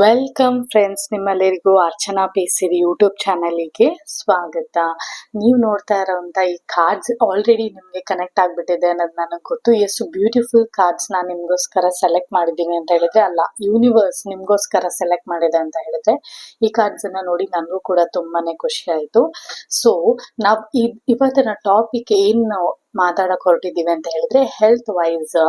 Welcome friends, ನಿಮ್ಮೆಲ್ಲರಿಗೂ Archana ಪೇಸಿರಿ YouTube ಚಾನಲಿಗೆ ಸ್ವಾಗತ. ನೀವು ನೋಡ್ತಾ ಇರೋಂಥ ಈ ಕಾರ್ಡ್ಸ್ ಆಲ್ರೆಡಿ ನಿಮಗೆ ಕನೆಕ್ಟ್ ಆಗಿಬಿಟ್ಟಿದೆ ಅನ್ನೋದು ನನಗೆ ಗೊತ್ತು. ಎಷ್ಟು ಬ್ಯೂಟಿಫುಲ್ ಕಾರ್ಡ್ಸ್ ನಾನು ನಿಮಗೋಸ್ಕರ ಸೆಲೆಕ್ಟ್ ಮಾಡಿದ್ದೀನಿ ಅಂತ ಹೇಳಿದ್ರೆ, ಅಲ್ಲ, ಯೂನಿವರ್ಸ್ ನಿಮಗೋಸ್ಕರ ಸೆಲೆಕ್ಟ್ ಮಾಡಿದೆ ಅಂತ ಹೇಳಿದ್ರೆ, ಈ ಕಾರ್ಡ್ಸನ್ನು ನೋಡಿ ನನಗೂ ಕೂಡ ತುಂಬಾನೇ ಖುಷಿ ಆಯಿತು. ಸೊ ನಾವು ಇವತ್ತಿನ ಟಾಪಿಕ್ ಏನು ಮಾತಾಡಕ್ ಹೊರಟಿದ್ದೀವಿ ಅಂತ ಹೇಳಿದ್ರೆ, ಹೆಲ್ತ್ ವೈಸ್.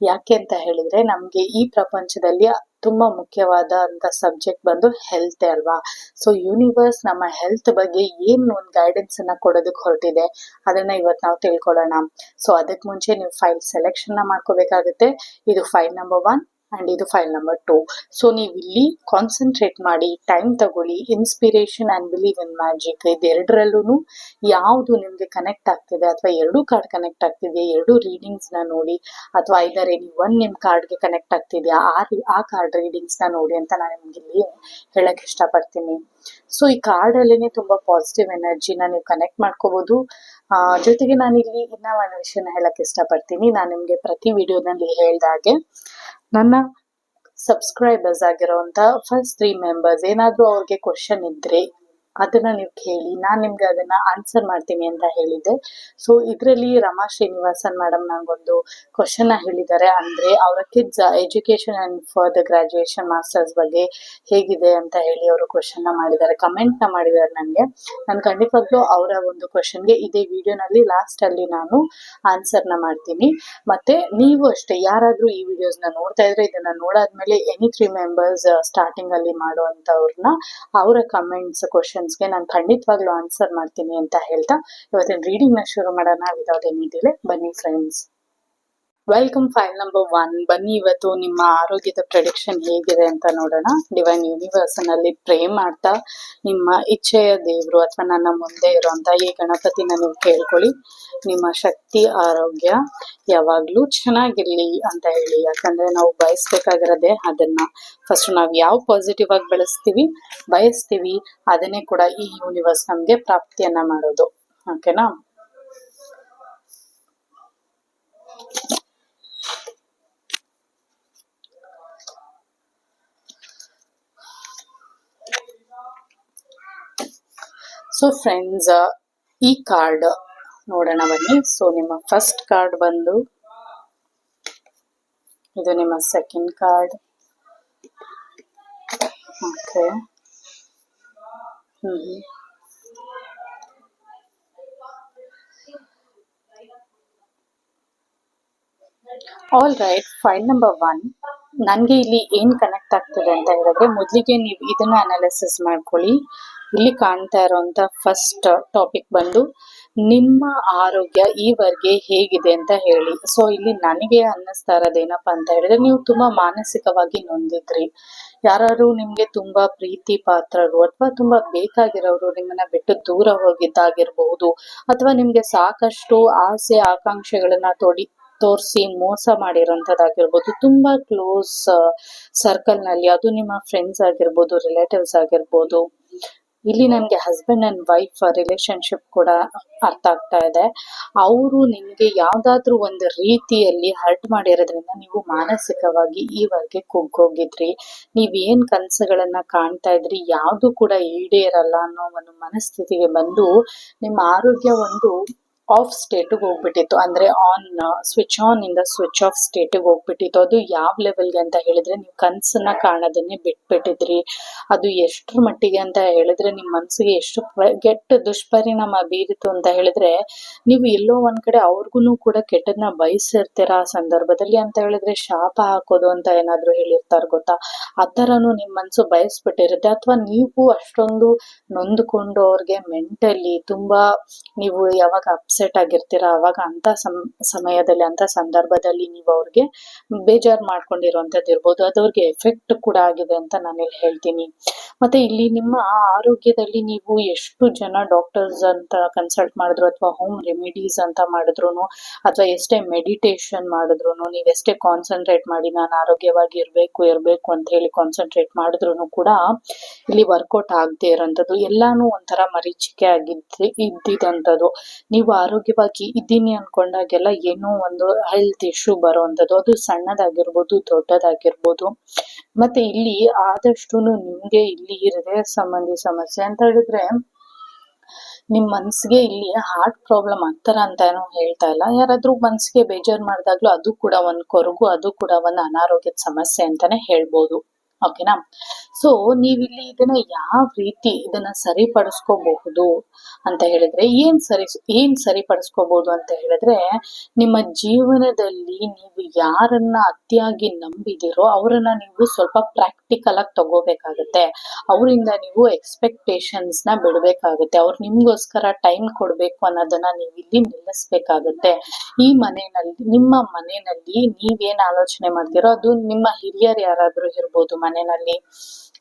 ಯಾಕೆ ಅಂತ ಹೇಳಿದ್ರೆ, ನಮ್ಗೆ ಈ ಪ್ರಪಂಚದಲ್ಲಿ ತುಂಬಾ ಮುಖ್ಯವಾದಂತ ಸಬ್ಜೆಕ್ಟ್ ಬಂದು ಹೆಲ್ತ್ ಅಲ್ವಾ. ಸೊ ಯೂನಿವರ್ಸ್ ನಮ್ಮ ಹೆಲ್ತ್ ಬಗ್ಗೆ ಏನ್ ಒಂದು ಗೈಡೆನ್ಸ್ ಅನ್ನ ಕೊಡೋದಕ್ಕೆ ಹೊರಟಿದೆ, ಅದನ್ನ ಇವತ್ತು ನಾವು ತಿಳ್ಕೊಳ್ಳೋಣ. ಸೊ ಅದಕ್ಕೆ ಮುಂಚೆ ನೀವು ಫೈಲ್ ಸೆಲೆಕ್ಷನ್ ಮಾಡ್ಕೋಬೇಕಾಗುತ್ತೆ. ಇದು ಫೈಲ್ ನಂಬರ್ 1 ಅಂಡ್ ಇದು ಫೈಲ್ ನಂಬರ್ 2. ಸೊ ನೀವು ಇಲ್ಲಿ ಕಾನ್ಸಂಟ್ರೇಟ್ ಮಾಡಿ, ಟೈಮ್ ತಗೊಳ್ಳಿ. Inspiration and believe in magic, ಇದೆರಡರಲ್ಲೂ ಯಾವುದು ನಿಮ್ಗೆ ಕನೆಕ್ಟ್ ಆಗ್ತಿದೆ, ಅಥವಾ ಎರಡು ಕಾರ್ಡ್ ಕನೆಕ್ಟ್ ಆಗ್ತಿದೆ, ಎರಡು ರೀಡಿಂಗ್ಸ್ ನ ನೋಡಿ, ಅಥವಾ ಐದರ್ ಎನಿ ಒನ್ ನಿಮ್ ಕಾರ್ಡ್ಗೆ ಕನೆಕ್ಟ್ ಆಗ್ತಿದ್ಯಾ, ಆ ಕಾರ್ಡ್ ರೀಡಿಂಗ್ಸ್ ನ ನೋಡಿ ಅಂತ ನಾನು ನಿಮ್ಗೆ ಇಲ್ಲಿ ಹೇಳಕ್ ಇಷ್ಟಪಡ್ತೀನಿ. ಸೊ ಈ ಕಾರ್ಡ್ ಅಲ್ಲೇನೆ ತುಂಬಾ ಪಾಸಿಟಿವ್ ಎನರ್ಜಿನ ನೀವು ಕನೆಕ್ಟ್ ಮಾಡ್ಕೋಬಹುದು. ಜೊತೆಗೆ ನಾನಿಲ್ಲಿ ಇನ್ನ ಒಂದು ವಿಷಯನ ಹೇಳಕ್ ಇಷ್ಟಪಡ್ತೀನಿ. ನಾನು ನಿಮ್ಗೆ ಪ್ರತಿ ವಿಡಿಯೋದಲ್ಲಿ ಹೇಳ್ದಾಗೆ, ನನ್ನ ಸಬ್ಸ್ಕ್ರೈಬರ್ಸ್ ಆಗಿರೋಂಥ ಫಸ್ಟ್ 3 ಮೆಂಬರ್ಸ್ ಏನಾದ್ರೂ ಅವ್ರಿಗೆ ಕ್ವಶನ್ ಇದ್ರೆ ಅದನ್ನ ನೀವು ಕೇಳಿ, ನಾನು ನಿಮ್ಗೆ ಅದನ್ನ ಆನ್ಸರ್ ಮಾಡ್ತೀನಿ ಅಂತ ಹೇಳಿದ್ದೆ. ಸೊ ಇದರಲ್ಲಿ ರಮಾ ಶ್ರೀನಿವಾಸನ್ ಮೇಡಮ್ ನಂಗೊಂದು ಕ್ವಶನ್ ಹೇಳಿದ್ದಾರೆ. ಅಂದ್ರೆ ಅವರ kids education and further graduation masters ಬಗ್ಗೆ ಹೇಗಿದೆ ಅಂತ ಹೇಳಿ ಅವರು ಕ್ವಶನ್ ಮಾಡಿದ್ದಾರೆ, ಕಮೆಂಟ್ ನ ಮಾಡಿದ್ದಾರೆ ನನಗೆ. ನಾನು ಖಂಡಿತವಾಗ್ಲೂ ಅವರ ಒಂದು ಕ್ವಶನ್ಗೆ ಇದೇ ವಿಡಿಯೋನಲ್ಲಿ ಲಾಸ್ಟ್ ಅಲ್ಲಿ ನಾನು ಆನ್ಸರ್ ನ ಮಾಡ್ತೀನಿ. ಮತ್ತೆ ನೀವು ಅಷ್ಟೇ, ಯಾರಾದ್ರೂ ಈ ವಿಡಿಯೋಸ್ ನ ನೋಡ್ತಾ ಇದ್ರೆ, ಇದನ್ನ ನೋಡಾದ್ಮೇಲೆ ಎನಿ 3 ಮೆಂಬರ್ಸ್ ಸ್ಟಾರ್ಟಿಂಗ್ ಅಲ್ಲಿ ಮಾಡುವಂತವ್ರನ್ನ ಅವರ ಕಮೆಂಟ್ಸ್ ಕ್ವಶನ್ಸ್ಗೆ ನಾನು ಖಂಡಿತವಾಗ್ಲೂ ಆನ್ಸರ್ ಮಾಡ್ತೀನಿ ಅಂತ ಹೇಳ್ತಾ ಇವತ್ತಿನ ರೀಡಿಂಗ್ ನ ಶುರು ಮಾಡೋಣ. ವಿದೌಟ್ ಎನಿ ಡಿಲೇ ಬನ್ನಿ ಫ್ರೆಂಡ್ಸ್. Welcome file number 1. ಬನ್ನಿ ಇವತ್ತು ನಿಮ್ಮ ಆರೋಗ್ಯದ ಪ್ರೆಡಿಕ್ಷನ್ ಹೇಗಿದೆ ಅಂತ ನೋಡೋಣ. ಡಿವೈನ್ ಯೂನಿವರ್ಸ್ ನಲ್ಲಿ ಪ್ರೇ ಮಾಡ್ತಾ ನಿಮ್ಮ ಇಚ್ಛೆಯ ದೇವರು ಅಥವಾ ನನ್ನ ಮುಂದೆ ಇರುವಂತ ಈ ಗಣಪತಿನ ನೀವು ಕೇಳ್ಕೊಳ್ಳಿ. ನಿಮ್ಮ ಶಕ್ತಿ ಆರೋಗ್ಯ ಯಾವಾಗ್ಲೂ ಚೆನ್ನಾಗಿರ್ಲಿ ಅಂತ ಹೇಳಿ. ಯಾಕಂದ್ರೆ ನಾವು ಬಯಸ್ಬೇಕಾಗಿರೋದೇ ಅದನ್ನ. ಫಸ್ಟ್ ನಾವು ಯಾವ ಪಾಸಿಟಿವ್ ಆಗಿ ಬಯಸ್ತೀವಿ ಅದನ್ನೇ ಕೂಡ ಈ ಯೂನಿವರ್ಸ್ ನಮ್ಗೆ ಪ್ರಾಪ್ತಿಯನ್ನ ಮಾಡೋದು. ಓಕೆನಾ? ಸೊ ಫ್ರೆಂಡ್ಸ್, ಈ ಕಾರ್ಡ್ ನೋಡೋಣ ಬನ್ನಿ. ಸೊ ನಿಮ್ಮ ಫಸ್ಟ್ ಕಾರ್ಡ್ ಬಂದು ಇದು, ನಿಮ್ಮ second card. Okay, all right. File number 1 ನನಗೆ ಇಲ್ಲಿ ಏನ್ ಕನೆಕ್ಟ್ ಆಗ್ತದೆ ಅಂತ ಹೇಳಿದ್ರೆ, ಮೊದಲಿಗೆ ನೀವು ಇದನ್ನ ಅನಾಲಿಸಿಸ್ ಮಾಡ್ಕೊಳ್ಳಿ. ಇಲ್ಲಿ ಕಾಣ್ತಾ ಇರುವಂತ ಫಸ್ಟ್ ಟಾಪಿಕ್ ಬಂದು ನಿಮ್ಮ ಆರೋಗ್ಯ ಈವರೆಗೆ ಹೇಗಿದೆ ಅಂತ ಹೇಳಿ. ಸೊ ಇಲ್ಲಿ ನನಗೆ ಅನ್ನಿಸ್ತಾ ಇರೋದೇನಪ್ಪಾ ಅಂತ ಹೇಳಿದ್ರೆ, ನೀವು ತುಂಬಾ ಮಾನಸಿಕವಾಗಿ ನೊಂದಿದ್ರಿ. ಯಾರು ನಿಮ್ಗೆ ತುಂಬಾ ಪ್ರೀತಿ ಪಾತ್ರರು ಅಥವಾ ತುಂಬಾ ಬೇಕಾಗಿರೋರು ನಿಮ್ಮನ್ನ ಬಿಟ್ಟು ದೂರ ಹೋಗಿದ್ದಾಗಿರ್ಬಹುದು, ಅಥವಾ ನಿಮ್ಗೆ ಸಾಕಷ್ಟು ಆಸೆ ಆಕಾಂಕ್ಷೆಗಳನ್ನ ತೋರಿಸಿ ಮೋಸ ಮಾಡಿರೋಂಥದ್ದಾಗಿರ್ಬೋದು. ತುಂಬಾ ಕ್ಲೋಸ್ ಸರ್ಕಲ್ ನಲ್ಲಿ, ಅದು ನಿಮ್ಮ ಫ್ರೆಂಡ್ಸ್ ಆಗಿರ್ಬೋದು, ರಿಲೇಟಿವ್ಸ್ ಆಗಿರ್ಬೋದು. ಇಲ್ಲಿ ನನ್ಗೆ ಹಸ್ಬೆಂಡ್ ಅಂಡ್ ವೈಫ್ ರಿಲೇಶನ್ಶಿಪ್ ಕೂಡ ಅರ್ಥ ಆಗ್ತಾ ಇದೆ. ಅವರು ನಿಮ್ಗೆ ಯಾವ್ದಾದ್ರು ಒಂದು ರೀತಿಯಲ್ಲಿ ಹರ್ಟ್ ಮಾಡಿರೋದ್ರಿಂದ ನೀವು ಮಾನಸಿಕವಾಗಿ ಈವರೆಗೆ ಕುಗ್ಗೋಗಿದ್ರಿ. ನೀವೇನ್ ಕನಸುಗಳನ್ನ ಕಾಣ್ತಾ ಇದ್ರಿ ಯಾವ್ದು ಕೂಡ ಈಡೇರಲ್ಲ ಅನ್ನೋ ಒಂದು ಮನಸ್ಥಿತಿಗೆ ಬಂದು ನಿಮ್ಮ ಆರೋಗ್ಯ ಒಂದು ಆಫ್ ಸ್ಟೇಟಿಗೆ ಹೋಗ್ಬಿಟ್ಟಿತ್ತು. ಅಂದ್ರೆ ಸ್ವಿಚ್ ಆನ್ ಇಂದ ಸ್ವಿಚ್ ಆಫ್ ಸ್ಟೇಟಿಗೆ ಹೋಗ್ಬಿಟ್ಟಿತ್ತು. ಅದು ಯಾವ ಲೆವೆಲ್ಗೆ ಅಂತ ಹೇಳಿದ್ರೆ, ನೀವು ಕನ್ಸನ್ನ ಕಾಣೋದನ್ನೇ ಬಿಟ್ಬಿಟ್ಟಿದ್ರಿ. ಅದು ಎಷ್ಟ್ರ ಮಟ್ಟಿಗೆ ಅಂತ ಹೇಳಿದ್ರೆ, ನಿಮ್ ಮನ್ಸಿಗೆ ಎಷ್ಟು ಕೆಟ್ಟ ದುಷ್ಪರಿಣಾಮ ಬೀರಿತು ಅಂತ ಹೇಳಿದ್ರೆ, ನೀವು ಎಲ್ಲೋ ಒಂದ್ ಕಡೆ ಅವ್ರಿಗೂ ಕೂಡ ಕೆಟ್ಟದನ್ನ ಬಯಸಿರ್ತೀರ ಆ ಸಂದರ್ಭದಲ್ಲಿ. ಅಂತ ಹೇಳಿದ್ರೆ ಶಾಪ ಹಾಕೋದು ಅಂತ ಏನಾದ್ರು ಹೇಳಿರ್ತಾರ ಗೊತ್ತಾ, ಆ ತರನು ನಿಮ್ ಮನ್ಸು ಬಯಸ್ಬಿಟ್ಟಿರುತ್ತೆ. ಅಥವಾ ನೀವು ಅಷ್ಟೊಂದು ನೊಂದ್ಕೊಂಡು ಅವ್ರಿಗೆ ಮೆಂಟಲಿ ತುಂಬಾ, ನೀವು ಯಾವಾಗ ಅಪ್ಸೆಟ್ ಆಗಿರ್ತೀರಾ ಅವಾಗ ಅಂತ ಸಮಯದಲ್ಲಿ, ಅಂತ ಸಂದರ್ಭದಲ್ಲಿ ನೀವು ಅವ್ರಿಗೆ ಬೇಜಾರ್ ಮಾಡ್ಕೊಂಡಿರುವಂತದ್ದು ಇರ್ಬೋದು. ಅದು ಅವ್ರಿಗೆ ಎಫೆಕ್ಟ್ ಕೂಡ ಆಗಿದೆ ಅಂತ ನಾನಿಲ್ಲಿ ಹೇಳ್ತೀನಿ. ಮತ್ತೆ ಇಲ್ಲಿ ನಿಮ್ಮ ಆರೋಗ್ಯದಲ್ಲಿ ನೀವು ಎಷ್ಟು ಜನ ಡಾಕ್ಟರ್ಸ್ ಅಂತ ಕನ್ಸಲ್ಟ್ ಮಾಡಿದ್ರು, ಅಥವಾ ಹೋಮ್ ರೆಮಿಡೀಸ್ ಅಂತ ಮಾಡಿದ್ರು, ಅಥವಾ ಎಷ್ಟೇ ಮೆಡಿಟೇಷನ್ ಮಾಡಿದ್ರು, ನೀವೆಷ್ಟೇ ಕಾನ್ಸಂಟ್ರೇಟ್ ಮಾಡಿ ನಾನು ಆರೋಗ್ಯವಾಗಿ ಇರ್ಬೇಕು ಅಂತ ಹೇಳಿ ಕಾನ್ಸಂಟ್ರೇಟ್ ಮಾಡಿದ್ರು ಕೂಡ ಇಲ್ಲಿ ವರ್ಕೌಟ್ ಆಗದೆ ಇರೋಂಥದ್ದು, ಎಲ್ಲಾನು ಒಂಥರ ಮರೀಚಿಕೆ ಇದ್ದಿದಂಥದ್ದು. ನೀವು ಆರೋಗ್ಯವಾಗಿ ಇದ್ದೀನಿ ಅನ್ಕೊಂಡಾಗೆಲ್ಲ ಏನೋ ಒಂದು ಹೆಲ್ತ್ ಇಶ್ಯೂ ಬರುವಂಥದ್ದು, ಅದು ಸಣ್ಣದಾಗಿರ್ಬೋದು ದೊಡ್ಡದಾಗಿರ್ಬೋದು. ಮತ್ತೆ ಇಲ್ಲಿ ಆದಷ್ಟುನು ನಿಮ್ಗೆ ಇಲ್ಲಿ ಹೃದಯ ಸಂಬಂಧಿ ಸಮಸ್ಯೆ ಅಂತ ಹೇಳಿದ್ರೆ ನಿಮ್ ಮನ್ಸಿಗೆ ಇಲ್ಲಿ ಹಾರ್ಟ್ ಪ್ರಾಬ್ಲಮ್ ಅಂತಾರ ಅಂತ ಏನೋ ಹೇಳ್ತಾ ಇಲ್ಲ, ಯಾರಾದ್ರೂ ಮನ್ಸಿಗೆ ಬೇಜಾರ್ ಮಾಡಿದಾಗ್ಲೂ ಅದು ಕೂಡ ಒಂದ್ ಕೊರಗು, ಅದು ಕೂಡ ಒಂದ್ ಅನಾರೋಗ್ಯದ ಸಮಸ್ಯೆ ಅಂತಾನೆ ಹೇಳ್ಬೋದು. ಓಕೆನಾ. ಸೊ ನೀವಿಲ್ಲಿ ಇದನ್ನ ಯಾವ ರೀತಿ ಇದನ್ನ ಸರಿಪಡಿಸ್ಕೋಬಹುದು ಅಂತ ಹೇಳಿದ್ರೆ, ಏನ್ ಸರಿಪಡಿಸ್ಕೋಬಹುದು ಅಂತ ಹೇಳಿದ್ರೆ, ನಿಮ್ಮ ಜೀವನದಲ್ಲಿ ನೀವು ಯಾರನ್ನ ಅತಿಯಾಗಿ ನಂಬಿದಿರೋ ಅವರನ್ನ ನೀವು ಸ್ವಲ್ಪ ಪ್ರಾಕ್ಟಿಕಲ್ ಆಗಿ ತಗೋಬೇಕಾಗತ್ತೆ. ಅವರಿಂದ ನೀವು ಎಕ್ಸ್ಪೆಕ್ಟೇಷನ್ಸ್ ನ ಬಿಡ್ಬೇಕಾಗತ್ತೆ. ಅವ್ರು ನಿಮ್ಗೋಸ್ಕರ ಟೈಮ್ ಕೊಡ್ಬೇಕು ಅನ್ನೋದನ್ನ ನೀವು ಇಲ್ಲಿ ನಿಲ್ಲಿಸ್ಬೇಕಾಗತ್ತೆ. ನಿಮ್ಮ ಮನೆಯಲ್ಲಿ ನೀವೇನ್ ಆಲೋಚನೆ ಮಾಡ್ತೀರೋ ಅದು ನಿಮ್ಮ ಹಿರಿಯರು ಯಾರಾದ್ರೂ ಇರ್ಬೋದು ಮನೆಯಲ್ಲಿ,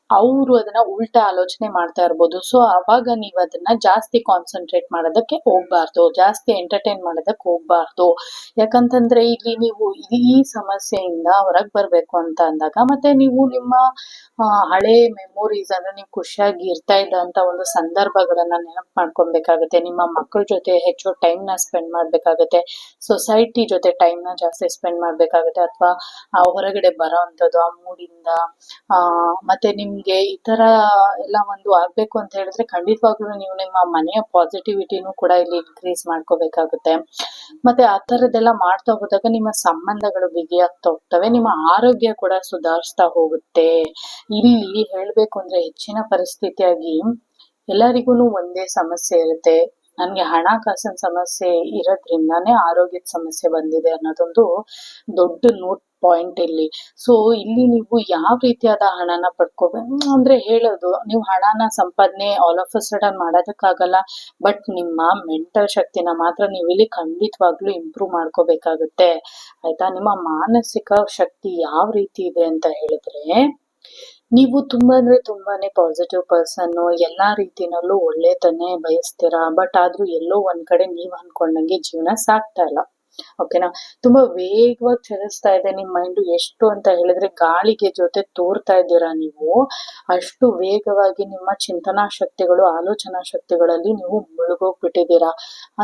ಅವರು ಅದನ್ನ ಉಲ್ಟಾ ಆಲೋಚನೆ ಮಾಡ್ತಾ ಇರ್ಬೋದು. ಸೊ ಅವಾಗ ನೀವ್ ಅದನ್ನ ಜಾಸ್ತಿ ಕಾನ್ಸಂಟ್ರೇಟ್ ಮಾಡೋದಕ್ಕೆ ಹೋಗ್ಬಾರ್ದು, ಜಾಸ್ತಿ ಎಂಟರ್ಟೈನ್ ಮಾಡೋದಕ್ಕೆ ಹೋಗ್ಬಾರ್ದು. ಯಾಕಂತಂದ್ರೆ ಇಲ್ಲಿ ನೀವು ಈ ಸಮಸ್ಯೆಯಿಂದ ಹೊರಗ್ ಬರ್ಬೇಕು ಅಂತ ಅಂದಾಗ ಮತ್ತೆ ನೀವು ನಿಮ್ಮ ಹಳೆ ಮೆಮೊರೀಸ್ ಅಂದ್ರೆ ನೀವು ಖುಷಿಯಾಗಿ ಇರ್ತಾ ಇದ್ದಂತ ಒಂದು ಸಂದರ್ಭಗಳನ್ನ ನೆನಪು ಮಾಡ್ಕೊಬೇಕಾಗತ್ತೆ. ನಿಮ್ಮ ಮಕ್ಕಳ ಜೊತೆ ಹೆಚ್ಚು ಟೈಮ್ ನ ಸ್ಪೆಂಡ್ ಮಾಡ್ಬೇಕಾಗತ್ತೆ, ಸೊಸೈಟಿ ಜೊತೆ ಟೈಮ್ ನ ಜಾಸ್ತಿ ಸ್ಪೆಂಡ್ ಮಾಡ್ಬೇಕಾಗತ್ತೆ, ಅಥವಾ ಹೊರಗಡೆ ಬರೋ ಅಂಥದ್ದು ಆ ಮೂಡಿಂದ ಮತ್ತೆ ನಿಮ್ಗೆ ಈ ತರ ಎಲ್ಲ ಒಂದು ಆಗ್ಬೇಕು ಅಂತ ಹೇಳಿದ್ರೆ ಖಂಡಿತವಾಗ್ಲೂ ನೀವು ನಿಮ್ಮ ಮನೆಯ ಪಾಸಿಟಿವಿಟಿನೂ ಕೂಡ ಇಲ್ಲಿ ಇನ್ಕ್ರೀಸ್ ಮಾಡ್ಕೋಬೇಕಾಗುತ್ತೆ. ಮತ್ತೆ ಆ ತರದೆಲ್ಲ ಮಾಡ್ತಾ ಹೋದಾಗ ನಿಮ್ಮ ಸಂಬಂಧಗಳು ಬಿಗಿಯಾಗ್ತಾ ಹೋಗ್ತವೆ, ನಿಮ್ಮ ಆರೋಗ್ಯ ಕೂಡ ಸುಧಾರಿಸ್ತಾ ಹೋಗುತ್ತೆ. ಇಲ್ಲಿ ಹೇಳ್ಬೇಕು ಅಂದ್ರೆ ಹೆಚ್ಚಿನ ಪರಿಸ್ಥಿತಿಯಾಗಿ ಎಲ್ಲರಿಗೂ ಒಂದೇ ಸಮಸ್ಯೆ ಇರುತ್ತೆ, ನನ್ಗೆ ಹಣಕಾಸಿನ ಸಮಸ್ಯೆ ಇರೋದ್ರಿಂದಾನೇ ಆರೋಗ್ಯದ ಸಮಸ್ಯೆ ಬಂದಿದೆ ಅನ್ನೋದೊಂದು ದೊಡ್ಡ ನೋಟ್ ಪಾಯಿಂಟ್ ಇಲ್ಲಿ. ಸೊ ಇಲ್ಲಿ ನೀವು ಯಾವ ರೀತಿಯಾದ ಹಣನ ಪಡ್ಕೋಬೇಕು ಅಂದ್ರೆ ಹೇಳೋದು, ನೀವು ಹಣನ ಸಂಪಾದನೆ ಆಲ್ ಆಫ್ ಅ ಸಡನ್ ಮಾಡೋದಕ್ಕಾಗಲ್ಲ, ಬಟ್ ನಿಮ್ಮ ಮೆಂಟಲ್ ಶಕ್ತಿನ ಮಾತ್ರ ನೀವು ಇಲ್ಲಿ ಖಂಡಿತವಾಗ್ಲೂ ಇಂಪ್ರೂವ್ ಮಾಡ್ಕೋಬೇಕಾಗುತ್ತೆ. ಆಯ್ತಾ. ನಿಮ್ಮ ಮಾನಸಿಕ ಶಕ್ತಿ ಯಾವ ರೀತಿ ಇದೆ ಅಂತ ಹೇಳಿದ್ರೆ, ನೀವು ತುಂಬಾನೇ ಪಾಸಿಟಿವ್ ಪರ್ಸನ್, ಎಲ್ಲಾ ರೀತಿನಲ್ಲೂ ಒಳ್ಳೆತನೇ ಬಯಸ್ತೀರಾ, ಬಟ್ ಆದ್ರೂ ಎಲ್ಲೋ ಒಂದ್ ಕಡೆ ನೀವ್ ಅನ್ಕೊಂಡಂಗೆ ಜೀವನ ಸಾಗ್ತಾ ಇಲ್ಲ. ಓಕೆನಾ. ತುಂಬಾ ವೇಗವಾಗಿ ಚಲಿಸ್ತಾ ಇದೆ ನಿಮ್ ಮೈಂಡ್. ಎಷ್ಟು ಅಂತ ಹೇಳಿದ್ರೆ ಗಾಳಿಗೆ ಜೊತೆ ತೋರ್ತಾ ಇದ್ದೀರಾ ನೀವು, ಅಷ್ಟು ವೇಗವಾಗಿ ನಿಮ್ಮ ಚಿಂತನಾ ಶಕ್ತಿಗಳು ಆಲೋಚನಾ ಶಕ್ತಿಗಳಲ್ಲಿ ನೀವು ಮುಳುಗೋಗ್ಬಿಟ್ಟಿದ್ದೀರಾ.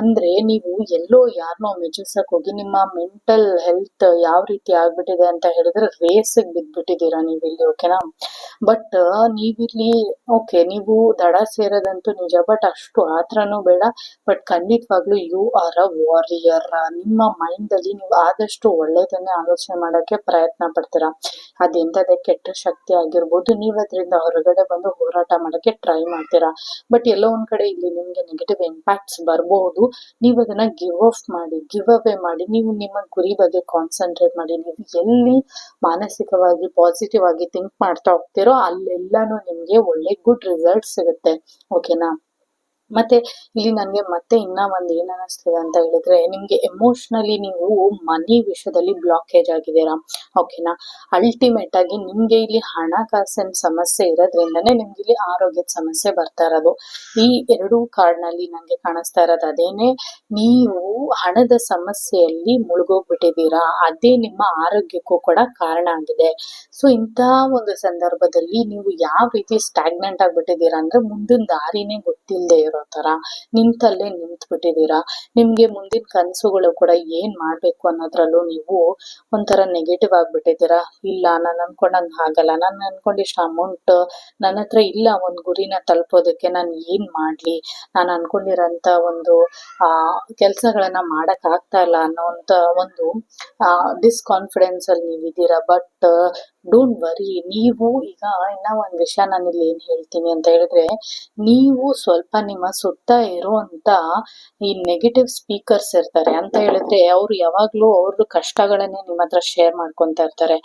ಅಂದ್ರೆ ನೀವು ಎಲ್ಲೋ ಯಾರನ್ನೋ ಮೆಚ್ಚಿಸಕ್ ಹೋಗಿ ನಿಮ್ಮ ಮೆಂಟಲ್ ಹೆಲ್ತ್ ಯಾವ ರೀತಿ ಆಗ್ಬಿಟ್ಟಿದೆ ಅಂತ ಹೇಳಿದ್ರೆ ರೇಸಿಗೆ ಬಿದ್ಬಿಟ್ಟಿದ್ದೀರಾ ನೀವಿಲ್ಲಿ. ಓಕೆನಾ. ಬಟ್ ನೀವಿಲ್ಲಿ ಓಕೆ ನೀವು ದಡ ಸೇರೋದಂತೂ ನಿಜ, ಬಟ್ ಅಷ್ಟು ಆತ್ರನೂ ಬೇಡ. ಬಟ್ ಖಂಡಿತವಾಗ್ಲೂ ಯು ಆರ್ ಅ ವಾರಿಯರ್. ನಿಮ್ಮ ಮೈಂಡ್ ಅಲ್ಲಿ ನೀವು ಆದಷ್ಟು ಒಳ್ಳೇದನ್ನೇ ಆಲೋಚನೆ ಮಾಡಕ್ಕೆ ಪ್ರಯತ್ನ ಪಡ್ತೀರಾ. ಅದೆಂತದೇ ಕೆಟ್ಟ ಶಕ್ತಿ ಆಗಿರ್ಬೋದು, ನೀವ್ ಅದರಿಂದ ಹೊರಗಡೆ ಬಂದು ಹೋರಾಟ ಮಾಡಕ್ಕೆ ಟ್ರೈ ಮಾಡ್ತೀರಾ. ಬಟ್ ಎಲ್ಲೋ ಒಂದ್ ಕಡೆ ಇಲ್ಲಿ ನಿಮ್ಗೆ ನೆಗೆಟಿವ್ ಇಂಪ್ಯಾಕ್ಟ್ಸ್ ಬರ್ಬಹುದು. ನೀವು ಅದನ್ನ ಗಿವ್ ಅವೇ ಮಾಡಿ ನೀವು ನಿಮ್ಮ ಗುರಿ ಬಗ್ಗೆ ಕಾನ್ಸಂಟ್ರೇಟ್ ಮಾಡಿ. ನೀವು ಎಲ್ಲಿ ಮಾನಸಿಕವಾಗಿ ಪಾಸಿಟಿವ್ ಆಗಿ ಥಿಂಕ್ ಮಾಡ್ತಾ ಹೋಗ್ತೀರೋ ಅಲ್ಲೆಲ್ಲಾನು ನಿಮ್ಗೆ ಒಳ್ಳೆ ಗುಡ್ ರಿಸಲ್ಟ್ ಸಿಗುತ್ತೆ. ಓಕೆನಾ. ಮತ್ತೆ ಇಲ್ಲಿ ನನ್ಗೆ ಮತ್ತೆ ಇನ್ನ ಒಂದ್ ಏನ್ ಅನಿಸ್ತಿದೆ ಅಂತ ಹೇಳಿದ್ರೆ, ನಿಮ್ಗೆ ಎಮೋಷನಲಿ ನೀವು ಮನಿ ವಿಷಯದಲ್ಲಿ ಬ್ಲಾಕೇಜ್ ಆಗಿದ್ದೀರಾ. ಓಕೆನಾ. ಅಲ್ಟಿಮೇಟ್ ಆಗಿ ನಿಮ್ಗೆ ಇಲ್ಲಿ ಹಣಕಾಸಿನ ಸಮಸ್ಯೆ ಇರೋದ್ರಿಂದಾನೇ ನಿಮ್ಗೆ ಇಲ್ಲಿ ಆರೋಗ್ಯದ ಸಮಸ್ಯೆ ಬರ್ತಾ ಇರೋದು. ಈ ಎರಡೂ ಕಾರ್ಡ್ನಲ್ಲಿ ನಂಗೆ ಕಾಣಿಸ್ತಾ ಇರೋದು ಅದೇನೆ, ನೀವು ಹಣದ ಸಮಸ್ಯೆಯಲ್ಲಿ ಮುಳುಗೋಗ್ಬಿಟ್ಟಿದ್ದೀರಾ, ಅದೇ ನಿಮ್ಮ ಆರೋಗ್ಯಕ್ಕೂ ಕೂಡ ಕಾರಣ ಆಗಿದೆ. ಸೊ ಇಂತಹ ಒಂದು ಸಂದರ್ಭದಲ್ಲಿ ನೀವು ಯಾವ ರೀತಿ ಸ್ಟಾಗ್ನೆಂಟ್ ಆಗ್ಬಿಟ್ಟಿದ್ದೀರಾ ಅಂದ್ರೆ ಮುಂದಿನ ದಾರಿನೇ ಗೊತ್ತಿಲ್ಲದೆ ಇರೋ ತರ ನಿಂತಲ್ಲೇ ನಿಂತ್ ಬಿಟ್ಟಿದ್ದೀರಾ. ನಿಮ್ಗೆ ಮುಂದಿನ ಕನಸುಗಳು ಕೂಡ ಏನ್ ಮಾಡ್ಬೇಕು ಅನ್ನೋದ್ರಲ್ಲೂ ನೀವು ಒಂಥರ ನೆಗೆಟಿವ್ ಆಗ್ಬಿಟ್ಟಿದ್ದೀರಾ. ಇಲ್ಲ ನಾನು ಅನ್ಕೊಂಡಂಗ್ ಆಗಲ್ಲ, ನಾನು ಅನ್ಕೊಂಡಿಷ್ಟು ಅಮೌಂಟ್ ನನ್ನ ಹತ್ರ ಇಲ್ಲ ಒಂದ್ ಗುರಿನ ತಲುಪೋದಕ್ಕೆ, ನಾನು ಏನ್ ಮಾಡ್ಲಿ, ನಾನು ಅನ್ಕೊಂಡಿರೋಂತ ಒಂದು ಕೆಲ್ಸಗಳನ್ನ ಮಾಡಕ್ ಆಗ್ತಾ ಇಲ್ಲ ಅನ್ನೋಂತ ಒಂದು ಡಿಸ್ಕಾನ್ಫಿಡೆನ್ಸ್ ಅಲ್ಲಿ ನೀವಿದ್ದೀರಾ. ಬಟ್ ಡೋಂಟ್ ವರಿ, ನೀವು ಈಗ ಇನ್ನ ಒಂದ್ ವಿಷಯ ನಾನು ಇಲ್ಲಿ ಏನ್ ಹೇಳ್ತೀನಿ ಅಂತ ಹೇಳಿದ್ರೆ, ನೀವು ಸ್ವಲ್ಪ ನಿಮ್ಮ ಸುತ್ತ ಇರುವಂತ ಈ ನೆಗೆಟಿವ್ ಸ್ಪೀಕರ್ಸ್ ಇರ್ತಾರೆ ಅಂತ ಹೇಳಿದ್ರೆ, ಅವ್ರು ಯಾವಾಗ್ಲೂ ಅವ್ರ ಕಷ್ಟಗಳನ್ನೇ ನಿಮ್ಮ ಹತ್ರ ಶೇರ್ ಮಾಡ್ಕೊಂತ ಇರ್ತಾರೆ.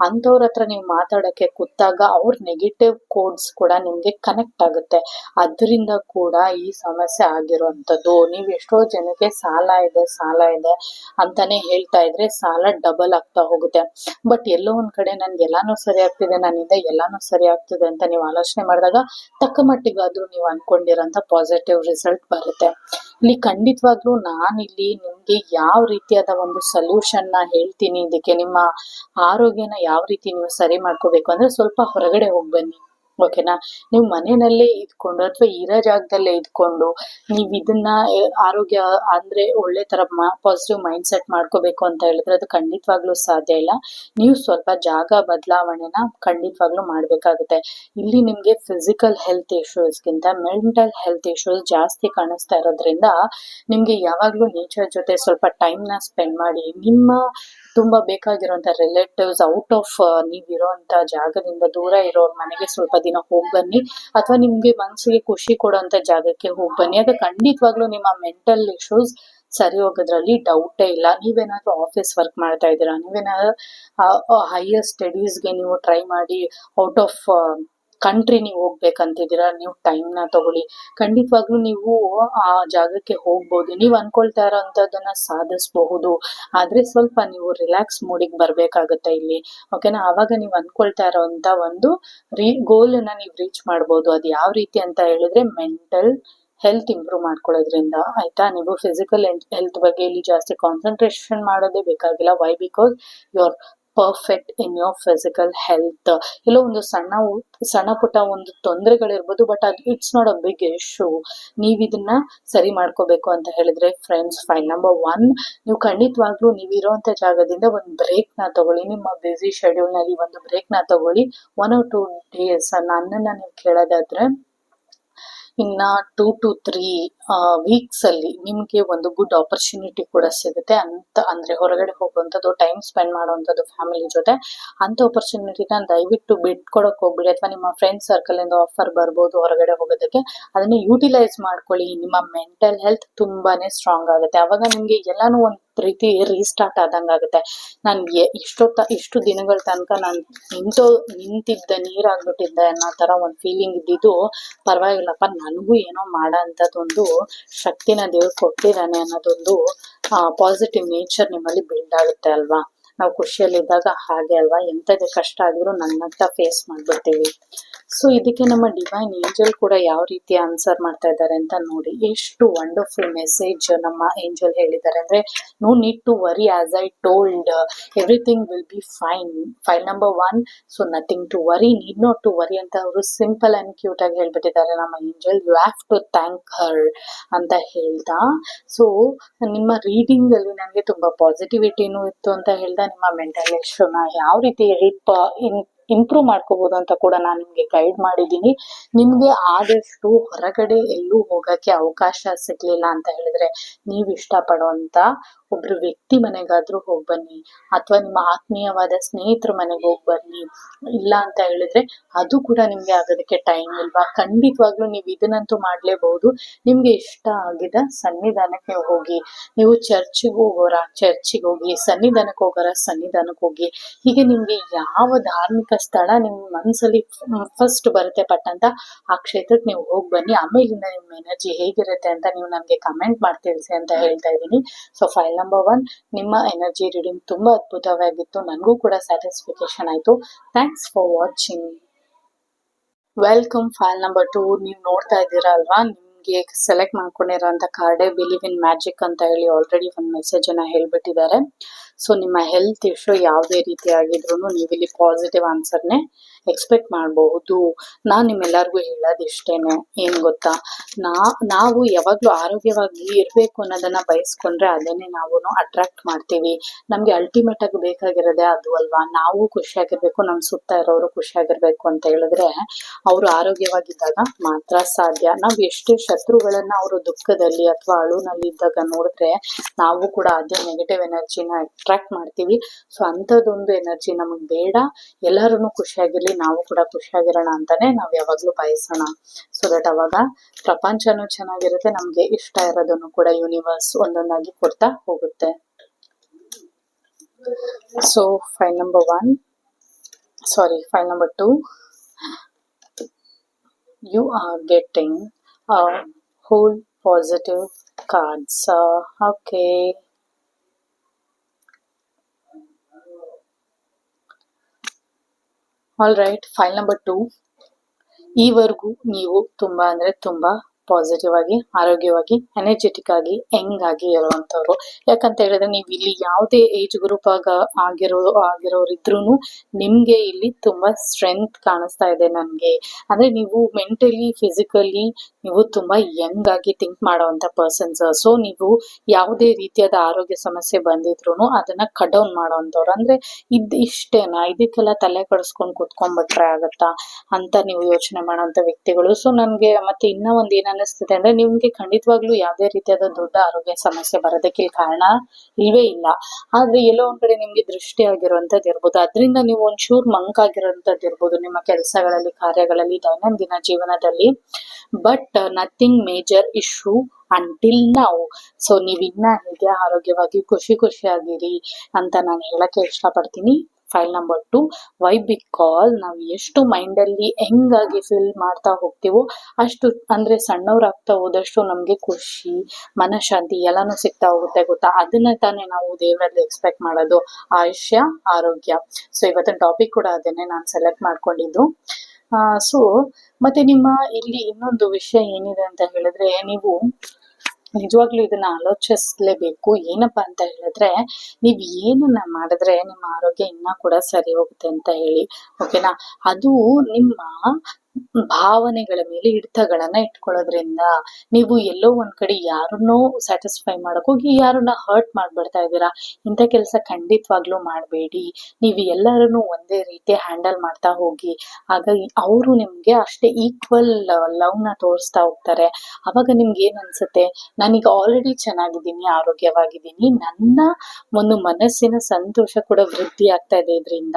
ಅಂತವ್ರ ಹತ್ರ ನೀವು ಮಾತಾಡಕ್ಕೆ ಕೂತಾಗ ಅವ್ರ ನೆಗೆಟಿವ್ ಕೋಡ್ಸ್ ಕೂಡ ನಿಮ್ಗೆ ಕನೆಕ್ಟ್ ಆಗುತ್ತೆ. ಅದರಿಂದ ಕೂಡ ಈ ಸಮಸ್ಯೆ ಆಗಿರುವಂತದ್ದು. ನೀವ್ ಎಷ್ಟೋ ಜನಕ್ಕೆ ಸಾಲ ಇದೆ ಅಂತಾನೆ ಹೇಳ್ತಾ ಇದ್ರೆ ಸಾಲ ಡಬಲ್ ಆಗ್ತಾ ಹೋಗುತ್ತೆ. ಬಟ್ ಎಲ್ಲೋ ಒಂದ್ ಕಡೆ ನನ್ಗೆ ಎಲ್ಲಾನು ಸರಿ ಆಗ್ತಿದೆ, ನನ್ನಿಂದ ಎಲ್ಲಾನು ಸರಿ ಆಗ್ತಿದೆ ಅಂತ ನೀವು ಆಲೋಚನೆ ಮಾಡಿದಾಗ ತಕ್ಕ ಮಟ್ಟಿಗಾದ್ರೂ ನೀವು ಅನ್ಕೊಂಡಿರೋಂತ ಪಾಸಿಟಿವ್ ರಿಸಲ್ಟ್ ಬರುತ್ತೆ. ಇಲ್ಲಿ ಖಂಡಿತವಾಗ್ಲೂ ನಾನಿಲ್ಲಿ ನಿಮ್ಗೆ ಯಾವ ರೀತಿಯಾದ ಒಂದು ಸೊಲ್ಯೂಷನ್ ನ ಹೇಳ್ತೀನಿ, ಇದಕ್ಕೆ ನಿಮ್ಮ ಆರೋಗ್ಯನ ಯಾವ ರೀತಿ ನೀವು ಸರಿ ಮಾಡ್ಕೋಬೇಕು ಅಂದ್ರೆ ಸ್ವಲ್ಪ ಹೊರಗಡೆ ಹೋಗ್ಬನ್ನಿ. ಓಕೆನಾ. ನೀವು ಮನೆಯಲ್ಲೇ ಇದ್ಕೊಂಡು ಅಥವಾ ಇರೋ ಜಾಗದಲ್ಲೇ ಇದ್ಕೊಂಡು ನೀವು ಇದನ್ನ ಆರೋಗ್ಯ ಅಂದ್ರೆ ಒಳ್ಳೆ ತರ ಪಾಸಿಟಿವ್ ಮೈಂಡ್ ಸೆಟ್ ಮಾಡ್ಕೋಬೇಕು ಅಂತ ಹೇಳಿದ್ರೆ ಅದು ಖಂಡಿತವಾಗ್ಲೂ ಸಾಧ್ಯ ಇಲ್ಲ. ನೀವು ಸ್ವಲ್ಪ ಜಾಗ ಬದಲಾವಣೆನ ಖಂಡಿತವಾಗ್ಲೂ ಮಾಡ್ಬೇಕಾಗುತ್ತೆ. ಇಲ್ಲಿ ನಿಮ್ಗೆ ಫಿಸಿಕಲ್ ಹೆಲ್ತ್ ಇಶ್ಯೂಸ್ಗಿಂತ ಮೆಂಟಲ್ ಹೆಲ್ತ್ ಇಶ್ಯೂಸ್ ಜಾಸ್ತಿ ಕಾಣಿಸ್ತಾ ಇರೋದ್ರಿಂದ ನಿಮ್ಗೆ ಯಾವಾಗ್ಲೂ ನೇಚರ್ ಜೊತೆ ಸ್ವಲ್ಪ ಟೈಮ್ ನ ಸ್ಪೆಂಡ್ ಮಾಡಿ, ನಿಮ್ಮ ತುಂಬಾ ಬೇಕಾಗಿರುವಂತ ರಿಲೇಟಿವ್ಸ್ ಔಟ್ ಆಫ್ ನೀವಿರೋಂತ ಜಾಗದಿಂದ ದೂರ ಇರೋರ್ ಮನೆಗೆ ಸ್ವಲ್ಪ ದಿನ ಹೋಗ್ ಬನ್ನಿ, ಅಥವಾ ನಿಮ್ಗೆ ಮನ್ಸಿಗೆ ಖುಷಿ ಕೊಡುವಂತ ಜಾಗಕ್ಕೆ ಹೋಗ್ ಬನ್ನಿ. ಅದು ಖಂಡಿತವಾಗ್ಲೂ ನಿಮ್ಮ ಮೆಂಟಲ್ ಇಶ್ಯೂಸ್ ಸರಿ ಹೋಗೋದ್ರಲ್ಲಿ ಡೌಟೇ ಇಲ್ಲ. ನೀವೇನಾದ್ರೂ ಆಫೀಸ್ ವರ್ಕ್ ಮಾಡ್ತಾ ಇದ್ದೀರಾ, ನೀವೇನಾದ್ರೂ ಹೈಯರ್ ಸ್ಟಡೀಸ್ಗೆ ನೀವು ಟ್ರೈ ಮಾಡಿ ಔಟ್ ಆಫ್ ಕಂಟ್ರಿ ನೀವು ಹೋಗ್ಬೇಕಂತಿದ್ದೀರಾ, ನೀವು ಟೈಮ್ ನ ತಗೊಳ್ಳಿ. ಖಂಡಿತವಾಗ್ಲೂ ನೀವು ಆ ಜಾಗಕ್ಕೆ ಹೋಗ್ಬೋದು, ನೀವು ಅನ್ಕೊಳ್ತಾ ಇರೋಂಥದ್ದನ್ನ ಸಾಧಿಸಬಹುದು. ಆದ್ರೆ ಸ್ವಲ್ಪ ನೀವು ರಿಲ್ಯಾಕ್ಸ್ ಮೂಡಿಗೆ ಬರ್ಬೇಕಾಗತ್ತೆ ಇಲ್ಲಿ, ಓಕೆನಾ. ಆವಾಗ ನೀವು ಅನ್ಕೊಳ್ತಾ ಇರೋಂತ ಒಂದು ಗೋಲ್ ನ ನೀವು ರೀಚ್ ಮಾಡ್ಬೋದು. ಅದು ಯಾವ ರೀತಿ ಅಂತ ಹೇಳಿದ್ರೆ ಮೆಂಟಲ್ ಹೆಲ್ತ್ ಇಂಪ್ರೂವ್ ಮಾಡ್ಕೊಳ್ಳೋದ್ರಿಂದ, ಆಯ್ತಾ. ನೀವು ಫಿಸಿಕಲ್ ಹೆಲ್ತ್ ಬಗ್ಗೆ ಇಲ್ಲಿ ಜಾಸ್ತಿ ಕಾನ್ಸಂಟ್ರೇಷನ್ ಮಾಡೋದೇ ಬೇಕಾಗಿಲ್ಲ. Why? Because you are perfect in your physical health. ಎಲ್ಲೋ ಒಂದು ಸಣ್ಣ ಪುಟ್ಟ ಒಂದು ತೊಂದರೆಗಳಿರ್ಬೋದು, ಬಟ್ ಅದು it's not a big issue. ನೀವು ಇದನ್ನ ಸರಿ ಮಾಡ್ಕೋಬೇಕು ಅಂತ ಹೇಳಿದ್ರೆ ಫ್ರೆಂಡ್ಸ್, ಫೈಲ್ ನಂಬರ್ 1, ನೀವು ಖಂಡಿತವಾಗ್ಲೂ ನೀವು ಇರುವಂತ ಜಾಗದಿಂದ ಒಂದು ಬ್ರೇಕ್ ನ ತಗೊಳ್ಳಿ. ನಿಮ್ಮ ಬ್ಯುಸಿ ಶೆಡ್ಯೂಲ್ ನಲ್ಲಿ ಒಂದು ಬ್ರೇಕ್ ನ ತಗೊಳ್ಳಿ. 1 or 2 days. ನನ್ನನ್ನ ನೀವು ಕೇಳೋದಾದ್ರೆ ಇನ್ನ 2 to 3 ವೀಕ್ಸ್ ಅಲ್ಲಿ ನಿಮ್ಗೆ ಒಂದು ಗುಡ್ ಆಪರ್ಚುನಿಟಿ ಕೂಡ ಸಿಗುತ್ತೆ ಅಂತ ಅಂದ್ರೆ ಹೊರಗಡೆ ಹೋಗುವಂಥದ್ದು, ಟೈಮ್ ಸ್ಪೆಂಡ್ ಮಾಡುವಂಥದ್ದು ಫ್ಯಾಮಿಲಿ ಜೊತೆ. ಅಂತ ಆಪರ್ಚುನಿಟಿನ ದಯವಿಟ್ಟು ಬಿಟ್ಕೊಡಕ್ ಹೋಗ್ಬಿಡಿ. ಅಥವಾ ನಿಮ್ಮ ಫ್ರೆಂಡ್ ಸರ್ಕಲ್ ಇಂದ ಆಫರ್ ಬರ್ಬೋದು ಹೊರಗಡೆ ಹೋಗೋದಕ್ಕೆ, ಅದನ್ನ ಯೂಟಿಲೈಸ್ ಮಾಡ್ಕೊಳ್ಳಿ. ನಿಮ್ಮ ಮೆಂಟಲ್ ಹೆಲ್ತ್ ತುಂಬಾನೇ ಸ್ಟ್ರಾಂಗ್ ಆಗುತ್ತೆ. ಅವಾಗ ನಿಮ್ಗೆ ಎಲ್ಲಾನು ಒಂದ್ ರೀತಿ ರೀಸ್ಟಾರ್ಟ್ ಆದಂಗ ಆಗುತ್ತೆ. ನಾನು ಇಷ್ಟು ದಿನಗಳ ತನಕ ನಾನು ನಿಂತಿದ್ದೆ, ನೀರಾಗ್ಬಿಟ್ಟಿದ್ದೆ ಅನ್ನೋ ತರ ಒಂದ್ ಫೀಲಿಂಗ್ ಇದ್ದಿದ್ದು, ಪರವಾಗಿಲ್ಲಪ್ಪ ನನಗೂ ಏನೋ ಮಾಡೋ ಅಂತದೊಂದು ಶಕ್ತಿನ ದೇವ್ರು ಕೊಟ್ಟಿದ್ದಾನೆ ಅನ್ನೋದೊಂದು ಪಾಸಿಟಿವ್ ನೇಚರ್ ನಿಮ್ಮಲ್ಲಿ ಬಿಲ್ಡ್ ಆಗುತ್ತೆ ಅಲ್ವಾ. ನಾವು ಖುಷಿಯಲ್ಲಿದ್ದಾಗ ಹಾಗೆ ಅಲ್ವಾ, ಎಂಥದೇ ಕಷ್ಟ ಆಗಿದ್ರು ನನ್ನಂತ ಫೇಸ್ ಮಾಡ್ಬಿಡ್ತೀವಿ. ಸೊ ಇದಕ್ಕೆ ನಮ್ಮ ಡಿವೈನ್ ಏಂಜಲ್ ಕೂಡ ಯಾವ ರೀತಿ ಆನ್ಸರ್ ಮಾಡ್ತಾ ಇದ್ದಾರೆ ಅಂತ ನೋಡಿ. ಎಷ್ಟು ವಂಡರ್ಫುಲ್ ಮೆಸೇಜ್ ನಮ್ಮ ಏಂಜಲ್ ಹೇಳಿದ್ದಾರೆ ಅಂದ್ರೆ, no need to worry, as I told, everything will be fine. File number 1, so nothing to worry, need not to worry ಅಂತ ಅವರು ಸಿಂಪಲ್ ಅಂಡ್ ಕ್ಯೂಟ್ ಆಗಿ ಹೇಳ್ಬಿಟ್ಟಿದ್ದಾರೆ ನಮ್ಮ angel. You have to thank her ಅಂತ ಹೇಳ್ತಾ, so ನಿಮ್ಮ reading ಅಲ್ಲಿ ನನಗೆ ತುಂಬಾ ಪಾಸಿಟಿವಿಟಿನೂ ಇತ್ತು ಅಂತ ಹೇಳ್ತಾ, ನಿಮ್ಮ ಮೆಂಟಲ್ ಇಶ್ಯೂನ ಯಾವ ರೀತಿ ಇಂಪ್ರೂವ್ ಮಾಡ್ಕೋಬಹುದು ಅಂತ ಕೂಡ ನಾನು ನಿಮ್ಗೆ ಗೈಡ್ ಮಾಡಿದ್ದೀನಿ. ನಿಮ್ಗೆ ಆದಷ್ಟು ಹೊರಗಡೆ ಎಲ್ಲೂ ಹೋಗಕ್ಕೆ ಅವಕಾಶ ಸಿಗ್ಲಿಲ್ಲ ಅಂತ ಹೇಳಿದ್ರೆ, ನೀವು ಇಷ್ಟಪಡುವಂತ ಒಬ್ರು ವ್ಯಕ್ತಿ ಮನೆಗಾದ್ರೂ ಹೋಗ್ ಬನ್ನಿ, ಅಥವಾ ನಿಮ್ಮ ಆತ್ಮೀಯವಾದ ಸ್ನೇಹಿತರ ಮನೆಗೆ ಹೋಗ್ ಬನ್ನಿ. ಇಲ್ಲ ಅಂತ ಹೇಳಿದ್ರೆ ಅದು ಕೂಡ ನಿಮ್ಗೆ ಆಗೋದಕ್ಕೆ ಟೈಮ್ ಇಲ್ವಾ, ಖಂಡಿತವಾಗ್ಲೂ ನೀವು ಇದನ್ನಂತೂ ಮಾಡ್ಲೇಬಹುದು. ನಿಮ್ಗೆ ಇಷ್ಟ ಆಗಿದ ಸನ್ನಿಧಾನಕ್ಕೆ ನೀವು ಹೋಗಿ, ನೀವು ಚರ್ಚಿಗೆ ಹೋಗೋರ ಚರ್ಚಿಗೆ ಹೋಗಿ, ಸನ್ನಿಧಾನಕ್ಕೆ ಹೋಗೋರ ಸನ್ನಿಧಾನಕ್ಕೆ ಹೋಗಿ. ಹೀಗೆ ನಿಮ್ಗೆ ಯಾವ ಧಾರ್ಮಿಕ ಸ್ಥಳ ನಿಮ್ ಮನ್ಸಲ್ಲಿ ಫಸ್ಟ್ ಬರುತ್ತೆ ಪಟ್ ಅಂತ ಆ ಕ್ಷೇತ್ರಕ್ಕೆ ನೀವು ಹೋಗಿ ಬನ್ನಿ. ಆಮೇಲಿಂದ ನಿಮ್ಮ ಎನರ್ಜಿ ಹೇಗಿರುತ್ತೆ ಅಂತ ನೀವು ನಮ್ಗೆ ಕಮೆಂಟ್ ಮಾಡಿ ತಿಳಿಸಿ ಅಂತ ಹೇಳ್ತಾ ಇದ್ದೀನಿ. ಸೊ ಫೈಲ್ ನಂಬರ್ 1, ನಿಮ್ಮ ಎನರ್ಜಿ ರೀಡಿಂಗ್ ತುಂಬಾ ಅದ್ಭುತವಾಗಿತ್ತು, ನನಗೂ ಕೂಡ ಸ್ಯಾಟಿಸ್ಫಿಕೇಶನ್ ಆಯ್ತು. Thanks for watching. Welcome. File number 2, ನೀವು ನೋಡ್ತಾ ಇದ್ದೀರಾ ಅಲ್ವಾ, ನಿಮ್ಗೆ ಸೆಲೆಕ್ಟ್ ಮಾಡ್ಕೊಂಡಿರೋಂಥ ಕಾರ್ಡೆ ಬಿಲೀವ್ ಇನ್ ಮ್ಯಾಜಿಕ್ ಅಂತ ಹೇಳಿ ಆಲ್ರೆಡಿ ಒಂದು ಮೆಸೇಜ್ ಅನ್ನ ಹೇಳ್ಬಿಟ್ಟಿದ್ದಾರೆ. ಸೊ ನಿಮ್ಮ ಹೆಲ್ತ್ ಇಶ್ಯೂ ಯಾವುದೇ ರೀತಿ ಆಗಿದ್ರು ನೀವಿಲ್ಲಿ ಪಾಸಿಟಿವ್ ಆನ್ಸರ್ನೇ ಎಕ್ಸ್ಪೆಕ್ಟ್ ಮಾಡಬಹುದು. ನಾನು ನಿಮ್ಮೆಲ್ಲರಿಗೂ ಹೇಳೋದಿಷ್ಟೇನೆ, ಏನ್ ಗೊತ್ತಾ, ನಾವು ಯಾವಾಗ್ಲೂ ಆರೋಗ್ಯವಾಗಿ ಇರ್ಬೇಕು ಅನ್ನೋದನ್ನ ಬಯಸ್ಕೊಂಡ್ರೆ ಅದನ್ನೇ ನಾವು ಅಟ್ರಾಕ್ಟ್ ಮಾಡ್ತೀವಿ. ನಮ್ಗೆ ಅಲ್ಟಿಮೇಟ್ ಆಗಿ ಬೇಕಾಗಿರೋದೇ ಅದು ಅಲ್ವಾ. ನಾವು ಖುಷಿಯಾಗಿರ್ಬೇಕು, ನಮ್ ಸುತ್ತ ಇರೋರು ಖುಷಿಯಾಗಿರ್ಬೇಕು ಅಂತ ಹೇಳಿದ್ರೆ ಅವರು ಆರೋಗ್ಯವಾಗಿದ್ದಾಗ ಮಾತ್ರ ಸಾಧ್ಯ. ನಾವು ಎಷ್ಟೇ ಶತ್ರುಗಳನ್ನ ಅವರು ದುಃಖದಲ್ಲಿ ಅಥವಾ ಅಳುನಲ್ಲಿ ಇದ್ದಾಗ ನೋಡಿದ್ರೆ ನಾವು ಕೂಡ ಅದೇ ನೆಗೆಟಿವ್ ಎನರ್ಜಿನ ಅಟ್ರಾಕ್ಟ್ ಮಾಡ್ತೀವಿ. ಸೊ ಅಂಥದ್ದೊಂದು ಎನರ್ಜಿ ನಮಗ್ ಬೇಡ. ಎಲ್ಲರೂ ಖುಷಿಯಾಗಿರ್ಲಿ, ನಾವು ಕೂಡ ಖುಷಿಯಾಗಿರೋಣ ಅಂತಾನೆ ನಾವ್ ಯಾವಾಗ್ಲೂ ಬಯಸೋಣ. ಸೊ ದಟ್ ಅವಾಗ ಪ್ರಪಂಚನೂ ಚೆನ್ನಾಗಿರುತ್ತೆ, ನಮ್ಗೆ ಇಷ್ಟ ಇರೋದನ್ನು ಕೂಡ ಯೂನಿವರ್ಸ್ ಒಂದೊಂದಾಗಿ ಕೊಡ್ತಾ ಹೋಗುತ್ತೆ. So file number 2, you are getting a whole positive cards. Okay. All right. File number 2, ಈವರೆಗೂ ನೀವು ತುಂಬಾ ಅಂದ್ರೆ ತುಂಬಾ ಪಾಸಿಟಿವ್ ಆಗಿ, ಆರೋಗ್ಯವಾಗಿ, ಎನರ್ಜೆಟಿಕ್ ಆಗಿ, ಯಂಗ್ ಆಗಿ ಇರುವಂತವ್ರು. ಯಾಕಂತ ಹೇಳಿದ್ರೆ ನೀವು ಇಲ್ಲಿ ಯಾವುದೇ ಏಜ್ ಗ್ರೂಪ್ ಆಗಿರೋರಿದ್ರು ನಿಮ್ಗೆ ಇಲ್ಲಿ ತುಂಬಾ ಸ್ಟ್ರೆಂತ್ ಕಾಣಿಸ್ತಾ ಇದೆ ನನ್ಗೆ. ಅಂದ್ರೆ ನೀವು ಮೆಂಟಲಿ, ಫಿಸಿಕಲಿ ನೀವು ತುಂಬಾ ಯಂಗ್ ಆಗಿ ಥಿಂಕ್ ಮಾಡುವಂತ ಪರ್ಸನ್ಸ್. ಸೊ ನೀವು ಯಾವುದೇ ರೀತಿಯಾದ ಆರೋಗ್ಯ ಸಮಸ್ಯೆ ಬಂದಿದ್ರು ಅದನ್ನ ಕಟ್ ಡೌನ್ ಮಾಡೋಂಥವ್ರು. ಅಂದ್ರೆ ಇಷ್ಟೇನಾ, ಇದಕ್ಕೆಲ್ಲ ತಲೆ ಕೆಡಿಸ್ಕೊಂಡ್ ಕೂತ್ಕೊಂಡ್ಬಿಟ್ರೆ ಆಗತ್ತಾ ಅಂತ ನೀವು ಯೋಚನೆ ಮಾಡೋಂಥ ವ್ಯಕ್ತಿಗಳು. ಸೊ ನನ್ಗೆ ಮತ್ತೆ ಇನ್ನ ಒಂದ್ ಏನ್ ಅನಿಸ್ತದೆ ಅಂದ್ರೆ ನಿಮ್ಗೆ ಖಂಡಿತವಾಗ್ಲೂ ಯಾವುದೇ ರೀತಿಯಾದ ದೊಡ್ಡ ಆರೋಗ್ಯ ಸಮಸ್ಯೆ ಬರೋದಕ್ಕೆ ಕಾರಣ ಇಲ್ವೇ ಇಲ್ಲ. ಆದ್ರೆ ಎಲ್ಲೋ ಒಂದ್ ಕಡೆ ನಿಮ್ಗೆ ದೃಷ್ಟಿ ಆಗಿರುವಂತದ್ದು ಇರ್ಬೋದು, ಅದರಿಂದ ನೀವು ಒಂಚೂರು ಮಂಕ್ ಆಗಿರುವಂತದ್ದು ಇರ್ಬೋದು ನಿಮ್ಮ ಕೆಲಸಗಳಲ್ಲಿ, ಕಾರ್ಯಗಳಲ್ಲಿ, ದೈನಂದಿನ ಜೀವನದಲ್ಲಿ. But nothing major issue until ನಾವು. ಸೊ ನೀವ್ ಇನ್ನ ಹೀಗೆ ಆರೋಗ್ಯವಾಗಿ ಖುಷಿಯಾಗಿರಿ ಅಂತ ನಾನು ಹೇಳಕ್ಕೆ ಇಷ್ಟಪಡ್ತೀನಿ. ಫೈಲ್ ನಂಬರ್ 2, ವೈ ಬಿಕಾಸ್ ನಾವು ಎಷ್ಟು ಮೈಂಡ್ ಅಲ್ಲಿ ಹೆಂಗಾಗಿ ಫೀಲ್ ಮಾಡ್ತಾ ಹೋಗ್ತೀವೋ ಅಷ್ಟು, ಅಂದ್ರೆ ಸಣ್ಣವ್ರಾಗ್ತಾ ಹೋದಷ್ಟು ನಮ್ಗೆ ಖುಷಿ, ಮನಃಶಾಂತಿ ಎಲ್ಲಾನು ಸಿಗ್ತಾ ಹೋಗುತ್ತೆ ಗೊತ್ತಾ. ಅದನ್ನ ತಾನೇ ನಾವು ದೇವರಲ್ಲಿ ಎಕ್ಸ್ಪೆಕ್ಟ್ ಮಾಡೋದು, ಆಯುಷ್ಯ, ಆರೋಗ್ಯ. ಸೊ ಇವತ್ತಿನ ಟಾಪಿಕ್ ಕೂಡ ಅದನ್ನೇ ನಾನು ಸೆಲೆಕ್ಟ್ ಮಾಡ್ಕೊಂಡಿದ್ದು. ಸೊ ಮತ್ತೆ ನಿಮ್ಮ ಇಲ್ಲಿ ಇನ್ನೊಂದು ವಿಷಯ ಏನಿದೆ ಅಂತ ಹೇಳಿದ್ರೆ, ನೀವು ನಿಜವಾಗ್ಲೂ ಇದನ್ನ ಆಲೋಚಿಸ್ಲೇಬೇಕು. ಏನಪ್ಪಾ ಅಂತ ಹೇಳಿದ್ರೆ, ನೀವ್ ಏನನ್ನ ಮಾಡಿದ್ರೆ ನಿಮ್ಮ ಆರೋಗ್ಯ ಇನ್ನ ಕೂಡ ಸರಿ ಹೋಗುತ್ತೆ ಅಂತ ಹೇಳಿ, ಓಕೆನಾ. ಅದು ನಿಮ್ಮ ಭಾವನೆಗಳ ಮೇಲೆ ಹಿಡಿತಗಳನ್ನ ಇಟ್ಕೊಳ್ಳೋದ್ರಿಂದ ನೀವು ಎಲ್ಲೋ ಒಂದ್ ಕಡೆ ಯಾರನ್ನೋ ಸ್ಯಾಟಿಸ್ಫೈ ಮಾಡಕ್ ಹೋಗಿ ಯಾರನ್ನ ಹರ್ಟ್ ಮಾಡ್ಬಿಡ್ತಾ ಇದ್ದೀರಾ. ಇಂಥ ಕೆಲಸ ಖಂಡಿತವಾಗ್ಲೂ ಮಾಡಬೇಡಿ. ನೀವು ಎಲ್ಲರನ್ನು ಒಂದೇ ರೀತಿ ಹ್ಯಾಂಡಲ್ ಮಾಡ್ತಾ ಹೋಗಿ, ಹಾಗಾಗಿ ಅವರು ನಿಮ್ಗೆ ಅಷ್ಟೇ ಈಕ್ವಲ್ ಲವ್ ನ ತೋರಿಸ್ತಾ ಹೋಗ್ತಾರೆ. ಅವಾಗ ನಿಮ್ಗೆ ಏನ್ ಅನ್ಸುತ್ತೆ, ನಾನೀಗ ಆಲ್ರೆಡಿ ಚೆನ್ನಾಗಿದ್ದೀನಿ, ಆರೋಗ್ಯವಾಗಿದ್ದೀನಿ, ನನ್ನ ಒಂದು ಮನಸ್ಸಿನ ಸಂತೋಷ ಕೂಡ ವೃದ್ಧಿ ಆಗ್ತಾ ಇದೆ ಇದರಿಂದ.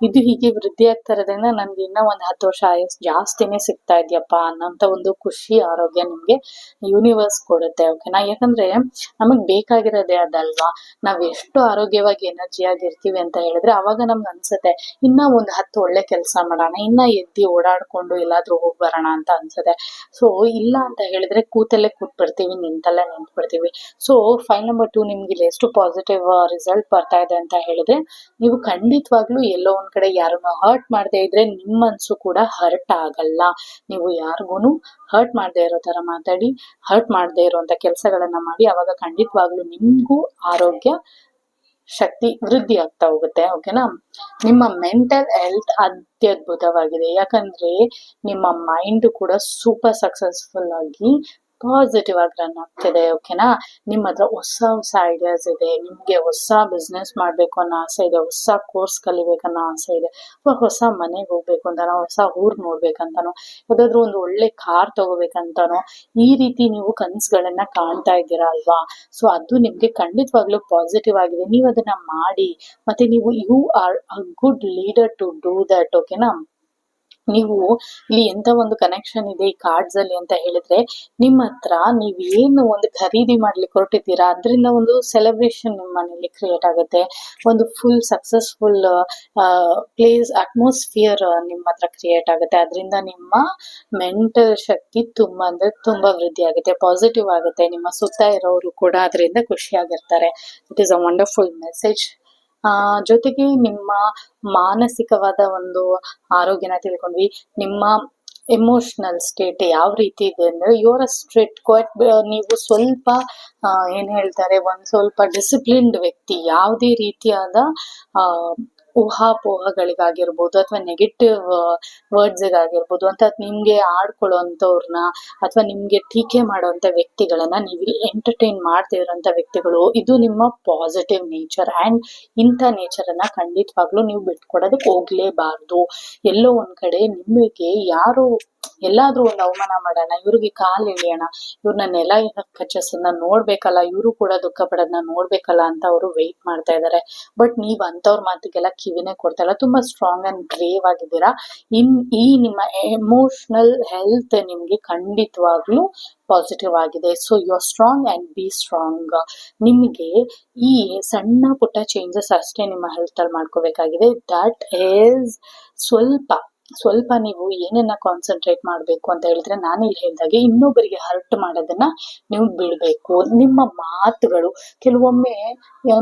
ಇದು ಹೀಗೆ ವೃದ್ಧಿ ಆಗ್ತಾ ಇರೋದ್ರಿಂದ ನನ್ಗೆ ಇನ್ನ ಒಂದ್ 10 ವರ್ಷ ಆಯಸ್ ಜಾಸ್ತಿನೇ ಸಿಗ್ತಾ ಇದೆಯಪ್ಪ ಅನ್ನೋಂತ ಒಂದು ಖುಷಿ, ಆರೋಗ್ಯ ನಿಮ್ಗೆ ಯೂನಿವರ್ಸ್ ಕೊಡುತ್ತೆ, ಓಕೆನಾ. ಯಾಕಂದ್ರೆ ನಮಗ್ ಬೇಕಾಗಿರೋದೇ ಅದಲ್ವಾ. ನಾವ್ ಎಷ್ಟು ಆರೋಗ್ಯವಾಗಿ ಎನರ್ಜಿ ಆಗಿರ್ತೀವಿ ಅಂತ ಹೇಳಿದ್ರೆ ಅವಾಗ ನಮ್ಗೆ ಅನ್ಸುತ್ತೆ ಇನ್ನ ಒಂದ್ 10 ಒಳ್ಳೆ ಕೆಲಸ ಮಾಡೋಣ, ಇನ್ನ ಎದ್ದಿ ಓಡಾಡ್ಕೊಂಡು ಎಲ್ಲಾದ್ರೂ ಹೋಗ್ ಬರೋಣ ಅಂತ ಅನ್ಸುತ್ತೆ. ಸೊ ಇಲ್ಲ ಅಂತ ಹೇಳಿದ್ರೆ ಕೂತಲ್ಲೇ ಕೂತ್ಬಿಡ್ತೀವಿ, ನಿಂತಲ್ಲೇ ನಿಂತ್ಬಿಡ್ತೀವಿ. ಸೊ ಫೈಲ್ ನಂಬರ್ 2 ನಿಮ್ಗೆ ಇಲ್ಲಿ ಎಷ್ಟು ಪಾಸಿಟಿವ್ ರಿಸಲ್ಟ್ ಬರ್ತಾ ಇದೆ ಅಂತ ಹೇಳಿದ್ರೆ, ನೀವು ಖಂಡಿತವಾಗ್ಲೂ ಎಲ್ಲೋ ಒಂದ್ ಕಡೆ ಯಾರನ್ನ ಹರ್ಟ್ ಮಾಡದೇ ಇದ್ರೆ ನಿಮ್ಮ ಮನ್ಸು ಕೂಡ ಹರ್ಟ್ ಆಗಲ್ಲ. ನೀವು ಯಾರಿಗೂನು ಹರ್ಟ್ ಮಾಡದೇ ಇರೋ ತರ ಮಾತಾಡಿ, ಹರ್ಟ್ ಮಾಡದೇ ಇರುವಂತ ಕೆಲಸಗಳನ್ನ ಮಾಡಿ, ಅವಾಗ ಖಂಡಿತವಾಗ್ಲೂ ನಿಮ್ಗೂ ಆರೋಗ್ಯ ಶಕ್ತಿ ವೃದ್ಧಿ ಆಗ್ತಾ ಹೋಗುತ್ತೆ, ಓಕೆನಾ. ನಿಮ್ಮ ಮೆಂಟಲ್ ಹೆಲ್ತ್ ಅತ್ಯದ್ಭುತವಾಗಿದೆ. ಯಾಕಂದ್ರೆ ನಿಮ್ಮ ಮೈಂಡ್ ಕೂಡ ಸೂಪರ್ ಸಕ್ಸಸ್ಫುಲ್ ಆಗಿ ಪಾಸಿಟಿವ್ ಆಗಿ ರನ್ ಆಗ್ತಿದೆ, ಓಕೆನಾ. ನಿಮ್ಮ ಹತ್ರ ಹೊಸ ಐಡಿಯಾಸ್ ಇದೆ, ನಿಮ್ಗೆ ಹೊಸ ಬಿಸ್ನೆಸ್ ಮಾಡ್ಬೇಕು ಅನ್ನೋ ಆಸೆ ಇದೆ, ಹೊಸ ಕೋರ್ಸ್ ಕಲಿಬೇಕನ್ನೋ ಆಸೆ ಇದೆ, ಅಥವಾ ಹೊಸ ಮನೆಗೆ ಹೋಗ್ಬೇಕು ಅಂತಾನೋ, ಹೊಸ ಊರ್ ನೋಡ್ಬೇಕಂತಾನೋ, ಯಾವ್ದಾದ್ರು ಒಂದು ಒಳ್ಳೆ ಕಾರ್ ತಗೋಬೇಕಂತಾನೋ, ಈ ರೀತಿ ನೀವು ಕನ್ಸುಗಳನ್ನ ಕಾಣ್ತಾ ಇದ್ದೀರಾ ಅಲ್ವಾ. ಸೊ ಅದು ನಿಮ್ಗೆ ಖಂಡಿತವಾಗ್ಲೂ ಪಾಸಿಟಿವ್ ಆಗಿದೆ. ನೀವು ಅದನ್ನ ಮಾಡಿ, ಮತ್ತೆ ನೀವು you are a good leader to do that, ಓಕೆನಾ. ನೀವು ಇಲ್ಲಿ ಎಂತ ಒಂದು ಕನೆಕ್ಷನ್ ಇದೆ ಈ ಕಾರ್ಡ್ಸ್ ಅಲ್ಲಿ ಅಂತ ಹೇಳಿದ್ರೆ, ನಿಮ್ಮ ಹತ್ರ ನೀವ್ ಏನು ಒಂದು ಖರೀದಿ ಮಾಡ್ಲಿಕ್ಕೆ ಹೊರಟಿದ್ದೀರಾ ಅದರಿಂದ ಒಂದು ಸೆಲೆಬ್ರೇಷನ್ ನಿಮ್ಮ ಮನೇಲಿ ಕ್ರಿಯೇಟ್ ಆಗುತ್ತೆ. ಒಂದು ಫುಲ್ ಸಕ್ಸಸ್ಫುಲ್ ಪ್ಲೇಸ್ ಅಟ್ಮಾಸ್ಫಿಯರ್ ನಿಮ್ಮ ಹತ್ರ ಕ್ರಿಯೇಟ್ ಆಗುತ್ತೆ. ಅದರಿಂದ ನಿಮ್ಮ ಮೆಂಟಲ್ ಶಕ್ತಿ ತುಂಬಾ ಅಂದ್ರೆ ತುಂಬಾ ವೃದ್ಧಿ ಆಗುತ್ತೆ, ಪಾಸಿಟಿವ್ ಆಗುತ್ತೆ. ನಿಮ್ಮ ಸುತ್ತ ಇರೋರು ಕೂಡ ಅದರಿಂದ ಖುಷಿಯಾಗಿರ್ತಾರೆ. It is a wonderful message. ಜೊತೆಗೆ ನಿಮ್ಮ ಮಾನಸಿಕವಾದ ಒಂದು ಆರೋಗ್ಯನ ತಿಳ್ಕೊಂಡ್ವಿ. ನಿಮ್ಮ ಎಮೋಷನಲ್ ಸ್ಟೇಟ್ ಯಾವ ರೀತಿ ಇದೆ ಅಂದ್ರೆ, ಯುವರ್ ಸ್ಟ್ರೇಟ್ ಕ್ವೈಟ್, ನೀವು ಸ್ವಲ್ಪ ಏನ್ ಹೇಳ್ತಾರೆ, ಒಂದ್ ಸ್ವಲ್ಪ ಡಿಸಿಪ್ಲಿನ್ಡ್ ವ್ಯಕ್ತಿ. ಯಾವುದೇ ರೀತಿಯಾದ ಊಹಾಪೋಹಗಳಿಗಾಗಿರ್ಬೋದು ಅಥವಾ ನೆಗೆಟಿವ್ ವರ್ಡ್ಸ್ಗಾಗಿರ್ಬೋದು ಅಂತ ನಿಮ್ಗೆ ಆಡ್ಕೊಳ್ಳೋಂಥವ್ರನ್ನ ಅಥವಾ ನಿಮ್ಗೆ ಟೀಕೆ ಮಾಡೋಂಥ ವ್ಯಕ್ತಿಗಳನ್ನ ನೀವು ಎಂಟರ್ಟೈನ್ ಮಾಡದೇ ಇರೋಂಥ ವ್ಯಕ್ತಿಗಳು, ಇದು ನಿಮ್ಮ ಪಾಸಿಟಿವ್ ನೇಚರ್. ಅಂಡ್ ಇಂಥ ನೇಚರನ್ನ ಖಂಡಿತವಾಗ್ಲೂ ನೀವು ಬಿಟ್ಕೊಡೋದಕ್ಕೆ ಹೋಗ್ಲೇಬಾರ್ದು. ಎಲ್ಲೋ ಒಂದ್ ಕಡೆ ನಿಮಗೆ ಯಾರು ಎಲ್ಲಾದ್ರೂ ಒಂದು ಅವಮಾನ ಮಾಡೋಣ, ಇವ್ರಿಗೆ ಕಾಲ್ ಎಳಿಯೋಣ, ಇವ್ರನ್ನ ನೆಲ ಕಚ್ಚಸನ್ನ ನೋಡ್ಬೇಕಲ್ಲ, ಇವರು ಕೂಡ ದುಃಖ ಪಡೋದನ್ನ ನೋಡ್ಬೇಕಲ್ಲ ಅಂತ ಅವರು ವೆಯ್ಟ್ ಮಾಡ್ತಾ ಇದಾರೆ. ಬಟ್ ನೀವ್ ಅಂತವ್ರ ಮಾತಿಗೆಲ್ಲ ಕಿವಿನೇ ಕೊಡ್ತಾ ಇಲ್ಲ, ತುಂಬಾ ಸ್ಟ್ರಾಂಗ್ ಅಂಡ್ ಬ್ರೇವ್ ಆಗಿದ್ದೀರಾ. ಈ ನಿಮ್ಮ ಎಮೋಷನಲ್ ಹೆಲ್ತ್ ನಿಮ್ಗೆ ಖಂಡಿತವಾಗ್ಲೂ ಪಾಸಿಟಿವ್ ಆಗಿದೆ. So you are strong and be strong. ನಿಮಗೆ ಈ ಸಣ್ಣ ಪುಟ್ಟ ಚೇಂಜಸ್ ಅಷ್ಟೇ ನಿಮ್ಮ ಹೆಲ್ತ್ ಅಲ್ಲಿ ಮಾಡ್ಕೋಬೇಕಾಗಿದೆ. ದಟ್ ಈಸ್ ಸ್ವಲ್ಪ ಸ್ವಲ್ಪ ನೀವು ಏನನ್ನ ಕಾನ್ಸಂಟ್ರೇಟ್ ಮಾಡಬೇಕು ಅಂತ ಹೇಳಿದ್ರೆ, ನಾನಿಲ್ಲಿ ಹೇಳಿದಾಗೆ ಇನ್ನೊಬ್ಬರಿಗೆ ಹರ್ಟ್ ಮಾಡೋದನ್ನ ನೀವು ಬಿಡಬೇಕು. ನಿಮ್ಮ ಮಾತುಗಳು ಕೆಲವೊಮ್ಮೆ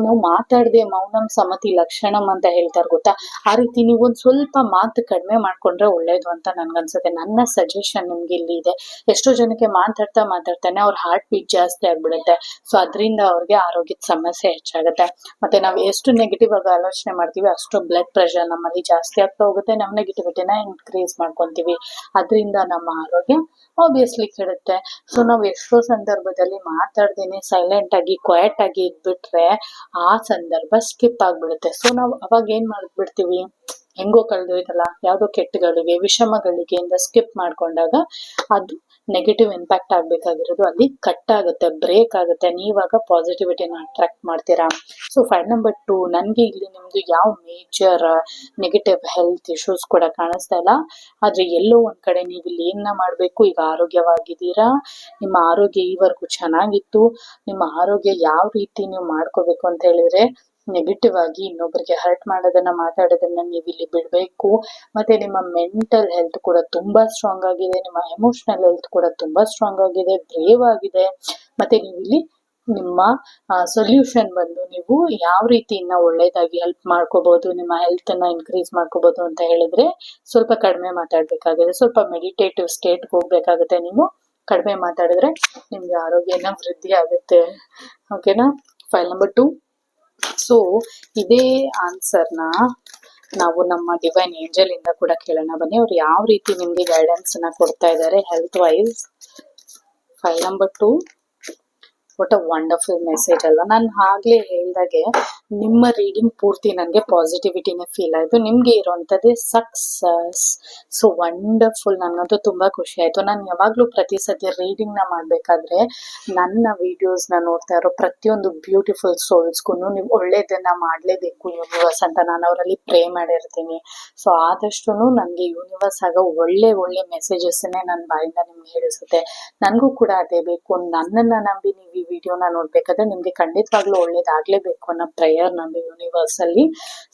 ನಾವು ಮಾತಾಡದೆ ಮೌನಂ ಸಮತಿ ಲಕ್ಷಣಂ ಅಂತ ಹೇಳ್ತಾರೆ ಗೊತ್ತಾ, ಆ ರೀತಿ ನೀವು ಒಂದ್ ಸ್ವಲ್ಪ ಮಾತು ಕಡಿಮೆ ಮಾಡ್ಕೊಂಡ್ರೆ ಒಳ್ಳೇದು ಅಂತ ನನ್ಗನ್ಸುತ್ತೆ. ನನ್ನ ಸಜೆಷನ್ ನಿಮ್ಗೆ ಇಲ್ಲಿ ಇದೆ. ಎಷ್ಟೋ ಜನಕ್ಕೆ ಮಾತಾಡ್ತಾನೆ ಅವ್ರ ಹಾರ್ಟ್ ಬೀಟ್ ಜಾಸ್ತಿ ಆಗ್ಬಿಡುತ್ತೆ. ಸೊ ಅದರಿಂದ ಅವ್ರಿಗೆ ಆರೋಗ್ಯದ ಸಮಸ್ಯೆ ಹೆಚ್ಚಾಗುತ್ತೆ. ಮತ್ತೆ ನಾವು ಎಷ್ಟು ನೆಗೆಟಿವ್ ಆಗಿ ಆಲೋಚನೆ ಮಾಡ್ತೀವಿ ಅಷ್ಟು ಬ್ಲಡ್ ಪ್ರೆಷರ್ ನಮ್ಮಲ್ಲಿ ಜಾಸ್ತಿ ಆಗ್ತಾ ಹೋಗುತ್ತೆ. ನಮ್ಮ ನೆಗೆಟಿವಿಟಿನ ಇನ್ಕ್ರೀಸ್ ಮಾಡ್ಕೊಂತೀವಿ. ಅದರಿಂದ ನಮ್ಮ ಆರೋಗ್ಯ ಆಬ್ವಿಯಸ್ಲಿ ಕೆಡುತ್ತೆ. ಸೊ ನಾವು ಎಷ್ಟೋ ಸಂದರ್ಭದಲ್ಲಿ ಮಾತಾಡ್ದೇನೆ ಸೈಲೆಂಟ್ ಆಗಿ ಕ್ವೈಟ್ ಆಗಿ ಇದ್ಬಿಟ್ರೆ ಆ ಸಂದರ್ಭ ಸ್ಕಿಪ್ ಆಗ್ಬಿಡುತ್ತೆ. ಸೊ ನಾವು ಅವಾಗ ಏನ್ ಮಾಡ್ಬಿಡ್ತೀವಿ, ಹೆಂಗೋ ಕಳೆದೋಯ್ತಲ್ಲ, ಯಾವ್ದೋ ಕೆಟ್ಟಗಳಿಗೆ ವಿಷಮಗಳಿಗೆ ಇಂದ ಸ್ಕಿಪ್ ಮಾಡ್ಕೊಂಡಾಗ ಅದು ನೆಗೆಟಿವ್ ಇಂಪ್ಯಾಕ್ಟ್ ಆಗ್ಬೇಕಾಗಿರೋದು ಅಲ್ಲಿ ಕಟ್ ಆಗುತ್ತೆ, ಬ್ರೇಕ್ ಆಗುತ್ತೆ. ನೀವಾಗ ಪಾಸಿಟಿವಿಟಿನ ಅಟ್ರಾಕ್ಟ್ ಮಾಡ್ತೀರಾ. ಸೊ ಫೈಲ್ ನಂಬರ್ 2, ನನ್ಗೆ ಇಲ್ಲಿ ನಿಮ್ದು ಯಾವ ಮೇಜರ್ ನೆಗೆಟಿವ್ ಹೆಲ್ತ್ ಇಶ್ಯೂಸ್ ಕೂಡ ಕಾಣಿಸ್ತಾ ಇಲ್ಲ. ಆದ್ರೆ ಎಲ್ಲೋ ಒಂದ್ ಕಡೆ ನೀವು ಇಲ್ಲಿ ಏನ ಮಾಡ್ಬೇಕು, ಈಗ ಆರೋಗ್ಯವಾಗಿದ್ದೀರಾ, ನಿಮ್ಮ ಆರೋಗ್ಯ ಈವರೆಗೂ ಚೆನ್ನಾಗಿತ್ತು. ನಿಮ್ಮ ಆರೋಗ್ಯ ಯಾವ ರೀತಿ ನೀವು ಮಾಡ್ಕೋಬೇಕು ಅಂತ ಹೇಳಿದ್ರೆ, ನೆಗೆಟಿವ್ ಆಗಿ ಇನ್ನೊಬ್ಬರಿಗೆ ಹರ್ಟ್ ಮಾಡೋದನ್ನ ಮಾತಾಡೋದನ್ನ ನೀವು ಇಲ್ಲಿ ಬಿಡ್ಬೇಕು. ಮತ್ತೆ ನಿಮ್ಮ ಮೆಂಟಲ್ ಹೆಲ್ತ್ ಕೂಡ ತುಂಬಾ ಸ್ಟ್ರಾಂಗ್ ಆಗಿದೆ, ನಿಮ್ಮ ಎಮೋಷನಲ್ ಹೆಲ್ತ್ ಕೂಡ ತುಂಬಾ ಸ್ಟ್ರಾಂಗ್ ಆಗಿದೆ, ಬ್ರೇವ್ ಆಗಿದೆ. ಮತ್ತೆ ನೀವು ಇಲ್ಲಿ ನಿಮ್ಮ ಸೊಲ್ಯೂಷನ್ ಬಂದು ನೀವು ಯಾವ ರೀತಿ ಇನ್ನ ಒಳ್ಳೇದಾಗಿ ಹೆಲ್ಪ್ ಮಾಡ್ಕೋಬಹುದು, ನಿಮ್ಮ ಹೆಲ್ತ್ ಅನ್ನ ಇನ್ಕ್ರೀಸ್ ಮಾಡ್ಕೋಬಹುದು ಅಂತ ಹೇಳಿದ್ರೆ ಸ್ವಲ್ಪ ಕಡಿಮೆ ಮಾತಾಡ್ಬೇಕಾಗಿದೆ, ಸ್ವಲ್ಪ ಮೆಡಿಟೇಟಿವ್ ಸ್ಟೇಟ್ಗೆ ಹೋಗ್ಬೇಕಾಗುತ್ತೆ. ನೀವು ಕಡಿಮೆ ಮಾತಾಡಿದ್ರೆ ನಿಮ್ಗೆ ಆರೋಗ್ಯನ ವೃದ್ಧಿ ಆಗುತ್ತೆ. ಓಕೆನಾ. File number 2. ಸೊ ಇದೇ ಆನ್ಸರ್ನ ನಾವು ನಮ್ಮ ಡಿವೈನ್ ಏಂಜಲ್ ಇಂದ ಕೂಡ ಕೇಳೋಣ ಬನ್ನಿ, ಅವ್ರು ಯಾವ ರೀತಿ ನಿಮ್ಗೆ ಗೈಡೆನ್ಸ್ ನ ಕೊಡ್ತಾ ಇದ್ದಾರೆ health wise. File number 2. What a wonderful message ಅಲ್ವಾ. ನಾನು ಆಗ್ಲೇ ಹೇಳ್ದಾಗೆ ನಿಮ್ಮ ರೀಡಿಂಗ್ ಪೂರ್ತಿ ನನಗೆ ಪಾಸಿಟಿವಿಟಿನೇ ಫೀಲ್ ಆಯ್ತು. ನಿಮ್ಗೆ ಇರೋಂಥದ್ದೇ ಸಕ್ಸಸ್. So wonderful. ನನಗಂತೂ ತುಂಬಾ ಖುಷಿ ಆಯ್ತು. ನಾನು ಯಾವಾಗ್ಲೂ ಪ್ರತಿ ಸತಿ ರೀಡಿಂಗ್ ನ ಮಾಡ್ಬೇಕಾದ್ರೆ ನನ್ನ ವಿಡಿಯೋಸ್ ನ ನೋಡ್ತಾ ಇರೋ ಪ್ರತಿಯೊಂದು ಬ್ಯೂಟಿಫುಲ್ ಸೋಲ್ಸ್ಗೂ ನೀವು ಒಳ್ಳೇದನ್ನ ಮಾಡ್ಲೇಬೇಕು ಯೂನಿವರ್ಸ್ ಅಂತ ನಾನು ಅವರಲ್ಲಿ ಪ್ರೇ ಮಾಡಿರ್ತೀನಿ. ಸೊ ಆದಷ್ಟು ನನಗೆ ಯೂನಿವರ್ಸ್ ಆಗ ಒಳ್ಳೆ ಒಳ್ಳೆ ಮೆಸೇಜಸ್ನೇ ನನ್ನ ಬಾಯಿಂದ ನಿಮ್ಗೆ ಹೇಳಿಸುತ್ತೆ. ನನಗೂ ಕೂಡ ಅದೇ ಬೇಕು. ನನ್ನನ್ನ ನಂಬಿ ನೀವು ಈ ವಿಡಿಯೋನ ನೋಡ್ಬೇಕಾದ್ರೆ ನಿಮ್ಗೆ ಖಂಡಿತವಾಗ್ಲೂ ಒಳ್ಳೇದಾಗ್ಲೇಬೇಕು ಅನ್ನೋ ಪ್ರೇಯರ್ ನಂದು ಯೂನಿವರ್ಸ್ ಅಲ್ಲಿ.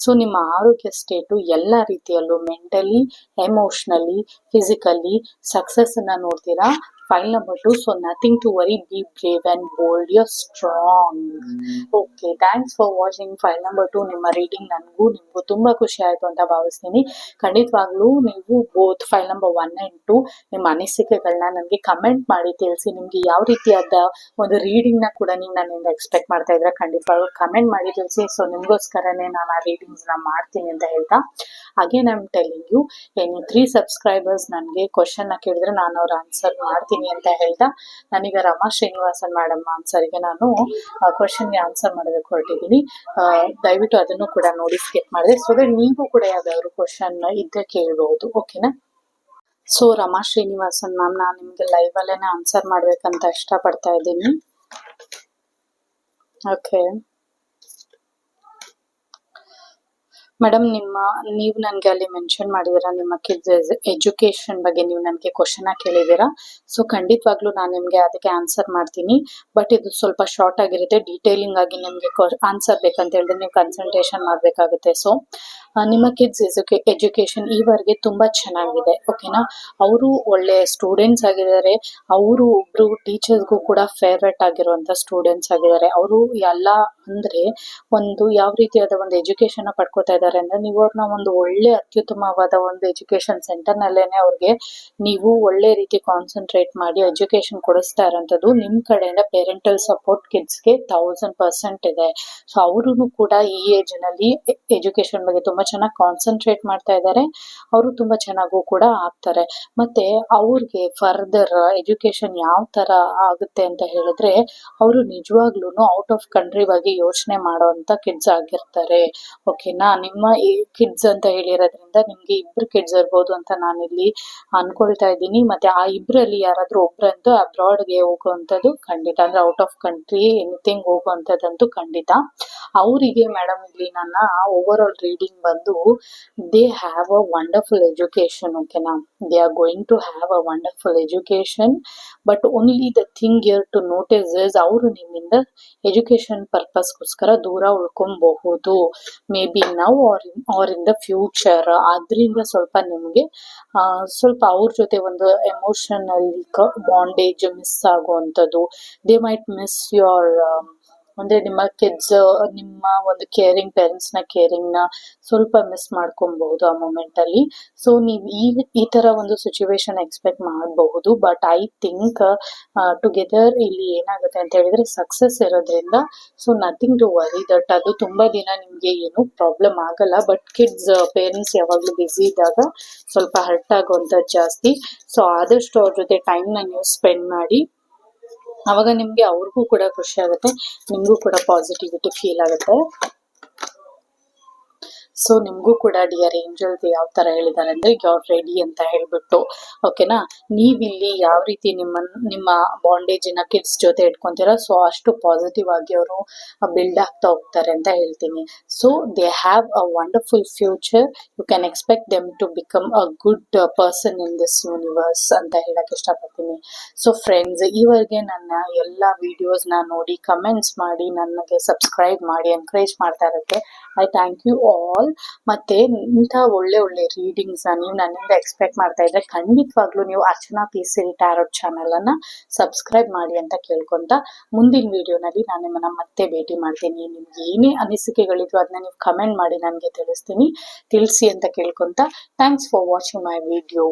ಸೊ ನಿಮ್ಮ ಆರೋಗ್ಯ ಸ್ಟೇಟು ಎಲ್ಲ ರೀತಿಯಲ್ಲೂ ಮೆಂಟಲಿ, ಎಮೋಷನಲಿ, ಫಿಸಿಕಲಿ ಸಕ್ಸಸ್ ಅನ್ನ ನೋಡ್ತೀರಾ. File number 2. So nothing to worry, be brave and bold, you are strong. Okay, thanks for watching file number 2. ನಿಮ್ಮ ರೀಡಿಂಗ್ ನಿಮಗೂ ತುಂಬಾ ಖುಷಿ ಆಯ್ತು ಅಂತ ಭಾವಿಸ್ತೀನಿ. ಖಂಡಿತವಾಗ್ಲೂ ನೀವು ಬೋತ್ ಫೈಲ್ ನಂಬರ್ 1 and 2 ನಿಮ್ಮ ಅನಿಸಿಕೆಗಳನ್ನ ನನಗೆ ಕಮೆಂಟ್ ಮಾಡಿ ತಿಳಿಸಿ. ನಿಮ್ಗೆ ಯಾವ ರೀತಿಯಾದ ಒಂದು ರೀಡಿಂಗ್ ನ ಕೂಡ ನೀವು ನನ್ನಿಂದ ಎಕ್ಸ್ಪೆಕ್ಟ್ ಮಾಡ್ತಾ ಇದ್ರೆ ಖಂಡಿತವಾಗ್ಲೂ ಕಮೆಂಟ್ ಮಾಡಿ ತಿಳಿಸಿ. ಸೊ ನಿಮ್ಗೋಸ್ಕರನೇ ನಾನು ಆ ರೀಡಿಂಗ್ಸ್ ನ ಮಾಡ್ತೀನಿ ಅಂತ ಹೇಳ್ತಾ, again I am telling you, any 3 subscribers ನನಗೆ ಕ್ವಶನ್ ನ ಕೇಳಿದ್ರೆ ನಾನು ಅವ್ರ ಆನ್ಸರ್ ಮಾಡ್ತೀನಿ ಅಂತ ಹೇಳ್ತಾ, ನಾನೀಗ ರಮಾ ಶ್ರೀನಿವಾಸನ್ ಮೇಡಮ್ ಆನ್ಸರ್ಗೆ ನಾನು ಕ್ವಶನ್ಗೆ ಆನ್ಸರ್ ಮಾಡೋದಕ್ಕೆ ಹೊರಟಿದ್ದೀನಿ. ದಯವಿಟ್ಟು ಅದನ್ನು ಕೂಡ ನೋಡಿ ಸ್ಕಿಪ್ ಮಾಡಿದೆ, ಸೊ ದಟ್ ನೀವು ಕೂಡ ಯಾವ್ದಾದ್ರು ಕ್ವಶನ್ ಇದ್ದರೆ ಕೇಳಬಹುದು. ಓಕೆನಾ. ಸೊ ರಮಾ ಶ್ರೀನಿವಾಸನ್ ಮ್ಯಾಮ್, ನಾನು ನಿಮ್ಗೆ ಲೈವ್ ಅಲ್ಲೇನೆ ಆನ್ಸರ್ ಮಾಡ್ಬೇಕಂತ ಇಷ್ಟಪಡ್ತಾ ಇದ್ದೀನಿ. ಓಕೆ ಮೇಡಮ್, ನೀವು ನನಗೆ ಅಲ್ಲಿ ಮೆನ್ಷನ್ ಮಾಡಿದ್ದೀರಾ ನಿಮ್ಮ ಕಿಡ್ಸ್ ಎಜುಕೇಶನ್ ಬಗ್ಗೆ ನೀವು ನನಗೆ ಕ್ವಶನ್ ಕೇಳಿದ್ದೀರಾ. ಸೊ ಖಂಡಿತವಾಗ್ಲೂ ನಾನು ನಿಮಗೆ ಅದಕ್ಕೆ ಆನ್ಸರ್ ಮಾಡ್ತೀನಿ. ಬಟ್ ಇದು ಸ್ವಲ್ಪ ಶಾರ್ಟ್ ಆಗಿರುತ್ತೆ. ಡೀಟೇಲಿಂಗ್ ಆಗಿ ನಿಮಗೆ ಆನ್ಸರ್ ಬೇಕಂತ ಹೇಳಿದ್ರೆ ನೀವು ಕನ್ಸಲ್ಟೇಷನ್ ಮಾಡಬೇಕಾಗುತ್ತೆ. ಸೊ ನಿಮ್ಮ ಕಿಡ್ಸ್ ಎಜುಕೇಶನ್ ಈವರೆಗೆ ತುಂಬಾ ಚೆನ್ನಾಗಿದೆ. ಓಕೆನಾ. ಅವರು ಒಳ್ಳೆ ಸ್ಟೂಡೆಂಟ್ಸ್ ಆಗಿದ್ದಾರೆ. ಅವರು ಒಬ್ರು ಟೀಚರ್ಸ್ಗೂ ಕೂಡ ಫೇವ್ರೇಟ್ ಆಗಿರುವಂತ ಸ್ಟೂಡೆಂಟ್ಸ್ ಆಗಿದ್ದಾರೆ. ಅವರು ಎಲ್ಲ ಅಂದ್ರೆ ಒಂದು ಯಾವ ರೀತಿಯಾದ ಒಂದು ಎಜುಕೇಶನ್ ಪಡ್ಕೋತಾ ಇದ್ದಾರೆ ಅಂದ್ರೆ, ನೀವು ಅವ್ರನ್ನ ಒಂದು ಒಳ್ಳೆ ಅತ್ಯುತ್ತಮವಾದ ಒಂದು ಎಜುಕೇಶನ್ ಸೆಂಟರ್ ನಲ್ಲೇನೆ ಅವ್ರಿಗೆ ನೀವು ಒಳ್ಳೆ ರೀತಿ ಕಾನ್ಸಂಟ್ರೇಟ್ ಮಾಡಿ ಎಜುಕೇಶನ್ ಕೊಡಿಸ್ತಾ ಇರೋಂಥದ್ದು. ನಿಮ್ ಕಡೆಯಿಂದ ಪೇರೆಂಟಲ್ ಸಪೋರ್ಟ್ ಕಿಡ್ಸ್ಗೆ 1000% ಇದೆ. ಸೊ ಅವರು ಕೂಡ ಈ ಏಜ್ ನಲ್ಲಿ ಎಜುಕೇಶನ್ ಬಗ್ಗೆ ತುಂಬಾ ಚೆನ್ನಾಗಿ ಕಾನ್ಸಂಟ್ರೇಟ್ ಮಾಡ್ತಾ ಇದ್ದಾರೆ. ಅವರು ತುಂಬಾ ಚೆನ್ನಾಗೂ ಕೂಡ ಆಗ್ತಾರೆ. ಮತ್ತೆ ಅವ್ರಿಗೆ ಫರ್ದರ್ ಎಜುಕೇಶನ್ ಯಾವ ತರ ಆಗುತ್ತೆ ಅಂತ ಹೇಳಿದ್ರೆ, ಅವರು ನಿಜವಾಗ್ಲೂ ಔಟ್ ಆಫ್ ಕಂಟ್ರಿ ಬಗ್ಗೆ ಯೋಚನೆ ಮಾಡುವಂತ ಕಿಡ್ಸ್ ಆಗಿರ್ತಾರೆ. ಓಕೆನಾ. ನಿಮ್ಮ ಕಿಡ್ಸ್ ಅಂತ ಹೇಳಿರೋದ್ರಿಂದ ನಿಮ್ಗೆ 2 ಕಿಡ್ಸ್ ಇರ್ಬೋದು ಅಂತ ನಾನಿಲ್ಲಿ ಅನ್ಕೊಳ್ತಾ ಇದ್ದೀನಿ. ಮತ್ತೆ ಆ 2ರಲ್ಲಿ ಯಾರಾದ್ರೂ ಒಬ್ರಂತೂ ಅಬ್ರಾಡ್ಗೆ ಹೋಗುವಂಥದ್ದು ಖಂಡಿತ, ಅಂದ್ರೆ ಔಟ್ ಆಫ್ ಕಂಟ್ರಿ ಎನಿಥಿಂಗ್ ಹೋಗುವಂಥದ್ದಂತೂ ಖಂಡಿತ. ಅವರಿಗೆ ಮೇಡಮ್ ಇಲ್ಲಿ ನನ್ನ ಓವರ್ ಆಲ್ ರೀಡಿಂಗ್ ಬಂದು, they have a wonderful education. ಓಕೆನಾ. They are going to have a wonderful education. But only the thing you're to notice is, ಅವರು ನಿಮ್ಮಿಂದ ಎಜುಕೇಶನ್ ಪರ್ಪಸ್ಗೋಸ್ಕರ ದೂರ ಉಳ್ಕೊಬಹುದು. Maybe now or in the future. ಅದರಿಂದ ಸ್ವಲ್ಪ ನಿಮಗೆ ಸ್ವಲ್ಪ ಅವ್ರ ಜೊತೆ ಒಂದು ಎಮೋಷನಲಿ ಬಾಂಡೇಜ್ ಮಿಸ್ ಆಗುವಂಥದ್ದು. ದೇ ಮೈಟ್ ಮಿಸ್ ಯುವರ್ ಅಂದ್ರೆ ನಿಮ್ಮ ಕಿಡ್ಸ್, ನಿಮ್ಮ ಒಂದು ಕೇರಿಂಗ್ ಪೇರೆಂಟ್ಸ್ನ ಕೇರಿಂಗ್ನ ಸ್ವಲ್ಪ ಮಿಸ್ ಮಾಡ್ಕೊಬಹುದು ಆ ಮೂಮೆಂಟಲ್ಲಿ. ಸೊ ನೀವು ಈ ಥರ ಒಂದು ಸಿಚುವೇಶನ್ ಎಕ್ಸ್ಪೆಕ್ಟ್ ಮಾಡಬಹುದು. ಬಟ್ ಐ ಥಿಂಕ್ ಟುಗೆದರ್ ಇಲ್ಲಿ ಏನಾಗುತ್ತೆ ಅಂತ ಹೇಳಿದ್ರೆ ಸಕ್ಸಸ್ ಇರೋದ್ರಿಂದ so nothing to worry that. ಅದು ತುಂಬ ದಿನ ನಿಮಗೆ ಏನು ಪ್ರಾಬ್ಲಮ್ ಆಗಲ್ಲ. ಬಟ್ ಕಿಡ್ಸ್ ಪೇರೆಂಟ್ಸ್ ಯಾವಾಗಲೂ ಬ್ಯುಸಿ ಇದ್ದಾಗ ಸ್ವಲ್ಪ ಹರ್ಟ್ ಆಗುವಂಥದ್ದು ಜಾಸ್ತಿ. ಸೊ ಆದಷ್ಟು ಅವ್ರ ಜೊತೆ ಟೈಮ್ನ ನೀವು ಸ್ಪೆಂಡ್ ಮಾಡಿ. ಅವಾಗ ನಿಮಗೆ ಅವ್ರಿಗೂ ಕೂಡ ಖುಷಿ ಆಗುತ್ತೆ, ನಿಮಗೂ ಕೂಡ ಪಾಸಿಟಿವಿಟಿ ಫೀಲ್ ಆಗುತ್ತೆ. ಸೊ ನಿಮಗೂ ಕೂಡ ಡಿಯರ್ ಏಂಜಲ್ಸ್ ಯಾವ ಥರ ಹೇಳಿದ್ದಾರೆ ಅಂದರೆ ಯು ಆರ್ ರೆಡಿ ಅಂತ ಹೇಳ್ಬಿಟ್ಟು, ಓಕೆನಾ. ನೀವಿಲ್ಲಿ ಯಾವ ರೀತಿ ನಿಮ್ಮ ಬಾಂಡೇಜಿನ ಕಿಡ್ಸ್ ಜೊತೆ ಇಟ್ಕೊತೀರಾ, ಸೊ ಅಷ್ಟು ಪಾಸಿಟಿವ್ ಆಗಿ ಅವರು ಬಿಲ್ಡ್ ಆಗ್ತಾ ಹೋಗ್ತಾರೆ ಅಂತ ಹೇಳ್ತೀನಿ. So they have a wonderful future. You can expect them to become a good person in this universe ಅಂತ ಹೇಳಕ್ಕೆ ಇಷ್ಟಪಡ್ತೀನಿ. ಸೊ ಫ್ರೆಂಡ್ಸ್, ಈವರೆಗೆ ನನ್ನ ಎಲ್ಲ ವಿಡಿಯೋಸ್ನ ನೋಡಿ ಕಮೆಂಟ್ಸ್ ಮಾಡಿ ನನಗೆ ಸಬ್ಸ್ಕ್ರೈಬ್ ಮಾಡಿ ಎನ್ಕರೇಜ್ ಮಾಡ್ತಾ ಇರೋಕ್ಕೆ ಐ ಥ್ಯಾಂಕ್ ಯು ಆಲ್. ಮತ್ತೆ ಇಂಥ ಒಳ್ಳೆ ರೀಡಿಂಗ್ಸ್ ನೀವು ನನ್ನಿಂದ ಎಕ್ಸ್ಪೆಕ್ಟ್ ಮಾಡ್ತಾ ಇದ್ರೆ ಖಂಡಿತವಾಗ್ಲೂ ನೀವು ಅರ್ಚನಾ ಪಿ ಸಿರಿ ಟ್ಯಾರೋಟ್ ಚಾನಲ್ ಅನ್ನ ಸಬ್ಸ್ಕ್ರೈಬ್ ಮಾಡಿ ಅಂತ ಕೇಳ್ಕೊಂತ ಮುಂದಿನ ವಿಡಿಯೋನಲ್ಲಿ ನಾನು ನಿಮ್ಮನ್ನ ಮತ್ತೆ ಭೇಟಿ ಮಾಡ್ತೀನಿ. ನಿಮ್ಗೆ ಏನೇ ಅನಿಸಿಕೆಗಳಿದ್ರು ಅದನ್ನ ನೀವು ಕಮೆಂಟ್ ಮಾಡಿ ನನಗೆ ತಿಳಿಸಿ ಅಂತ ಕೇಳ್ಕೊಂತ thanks for watching my video.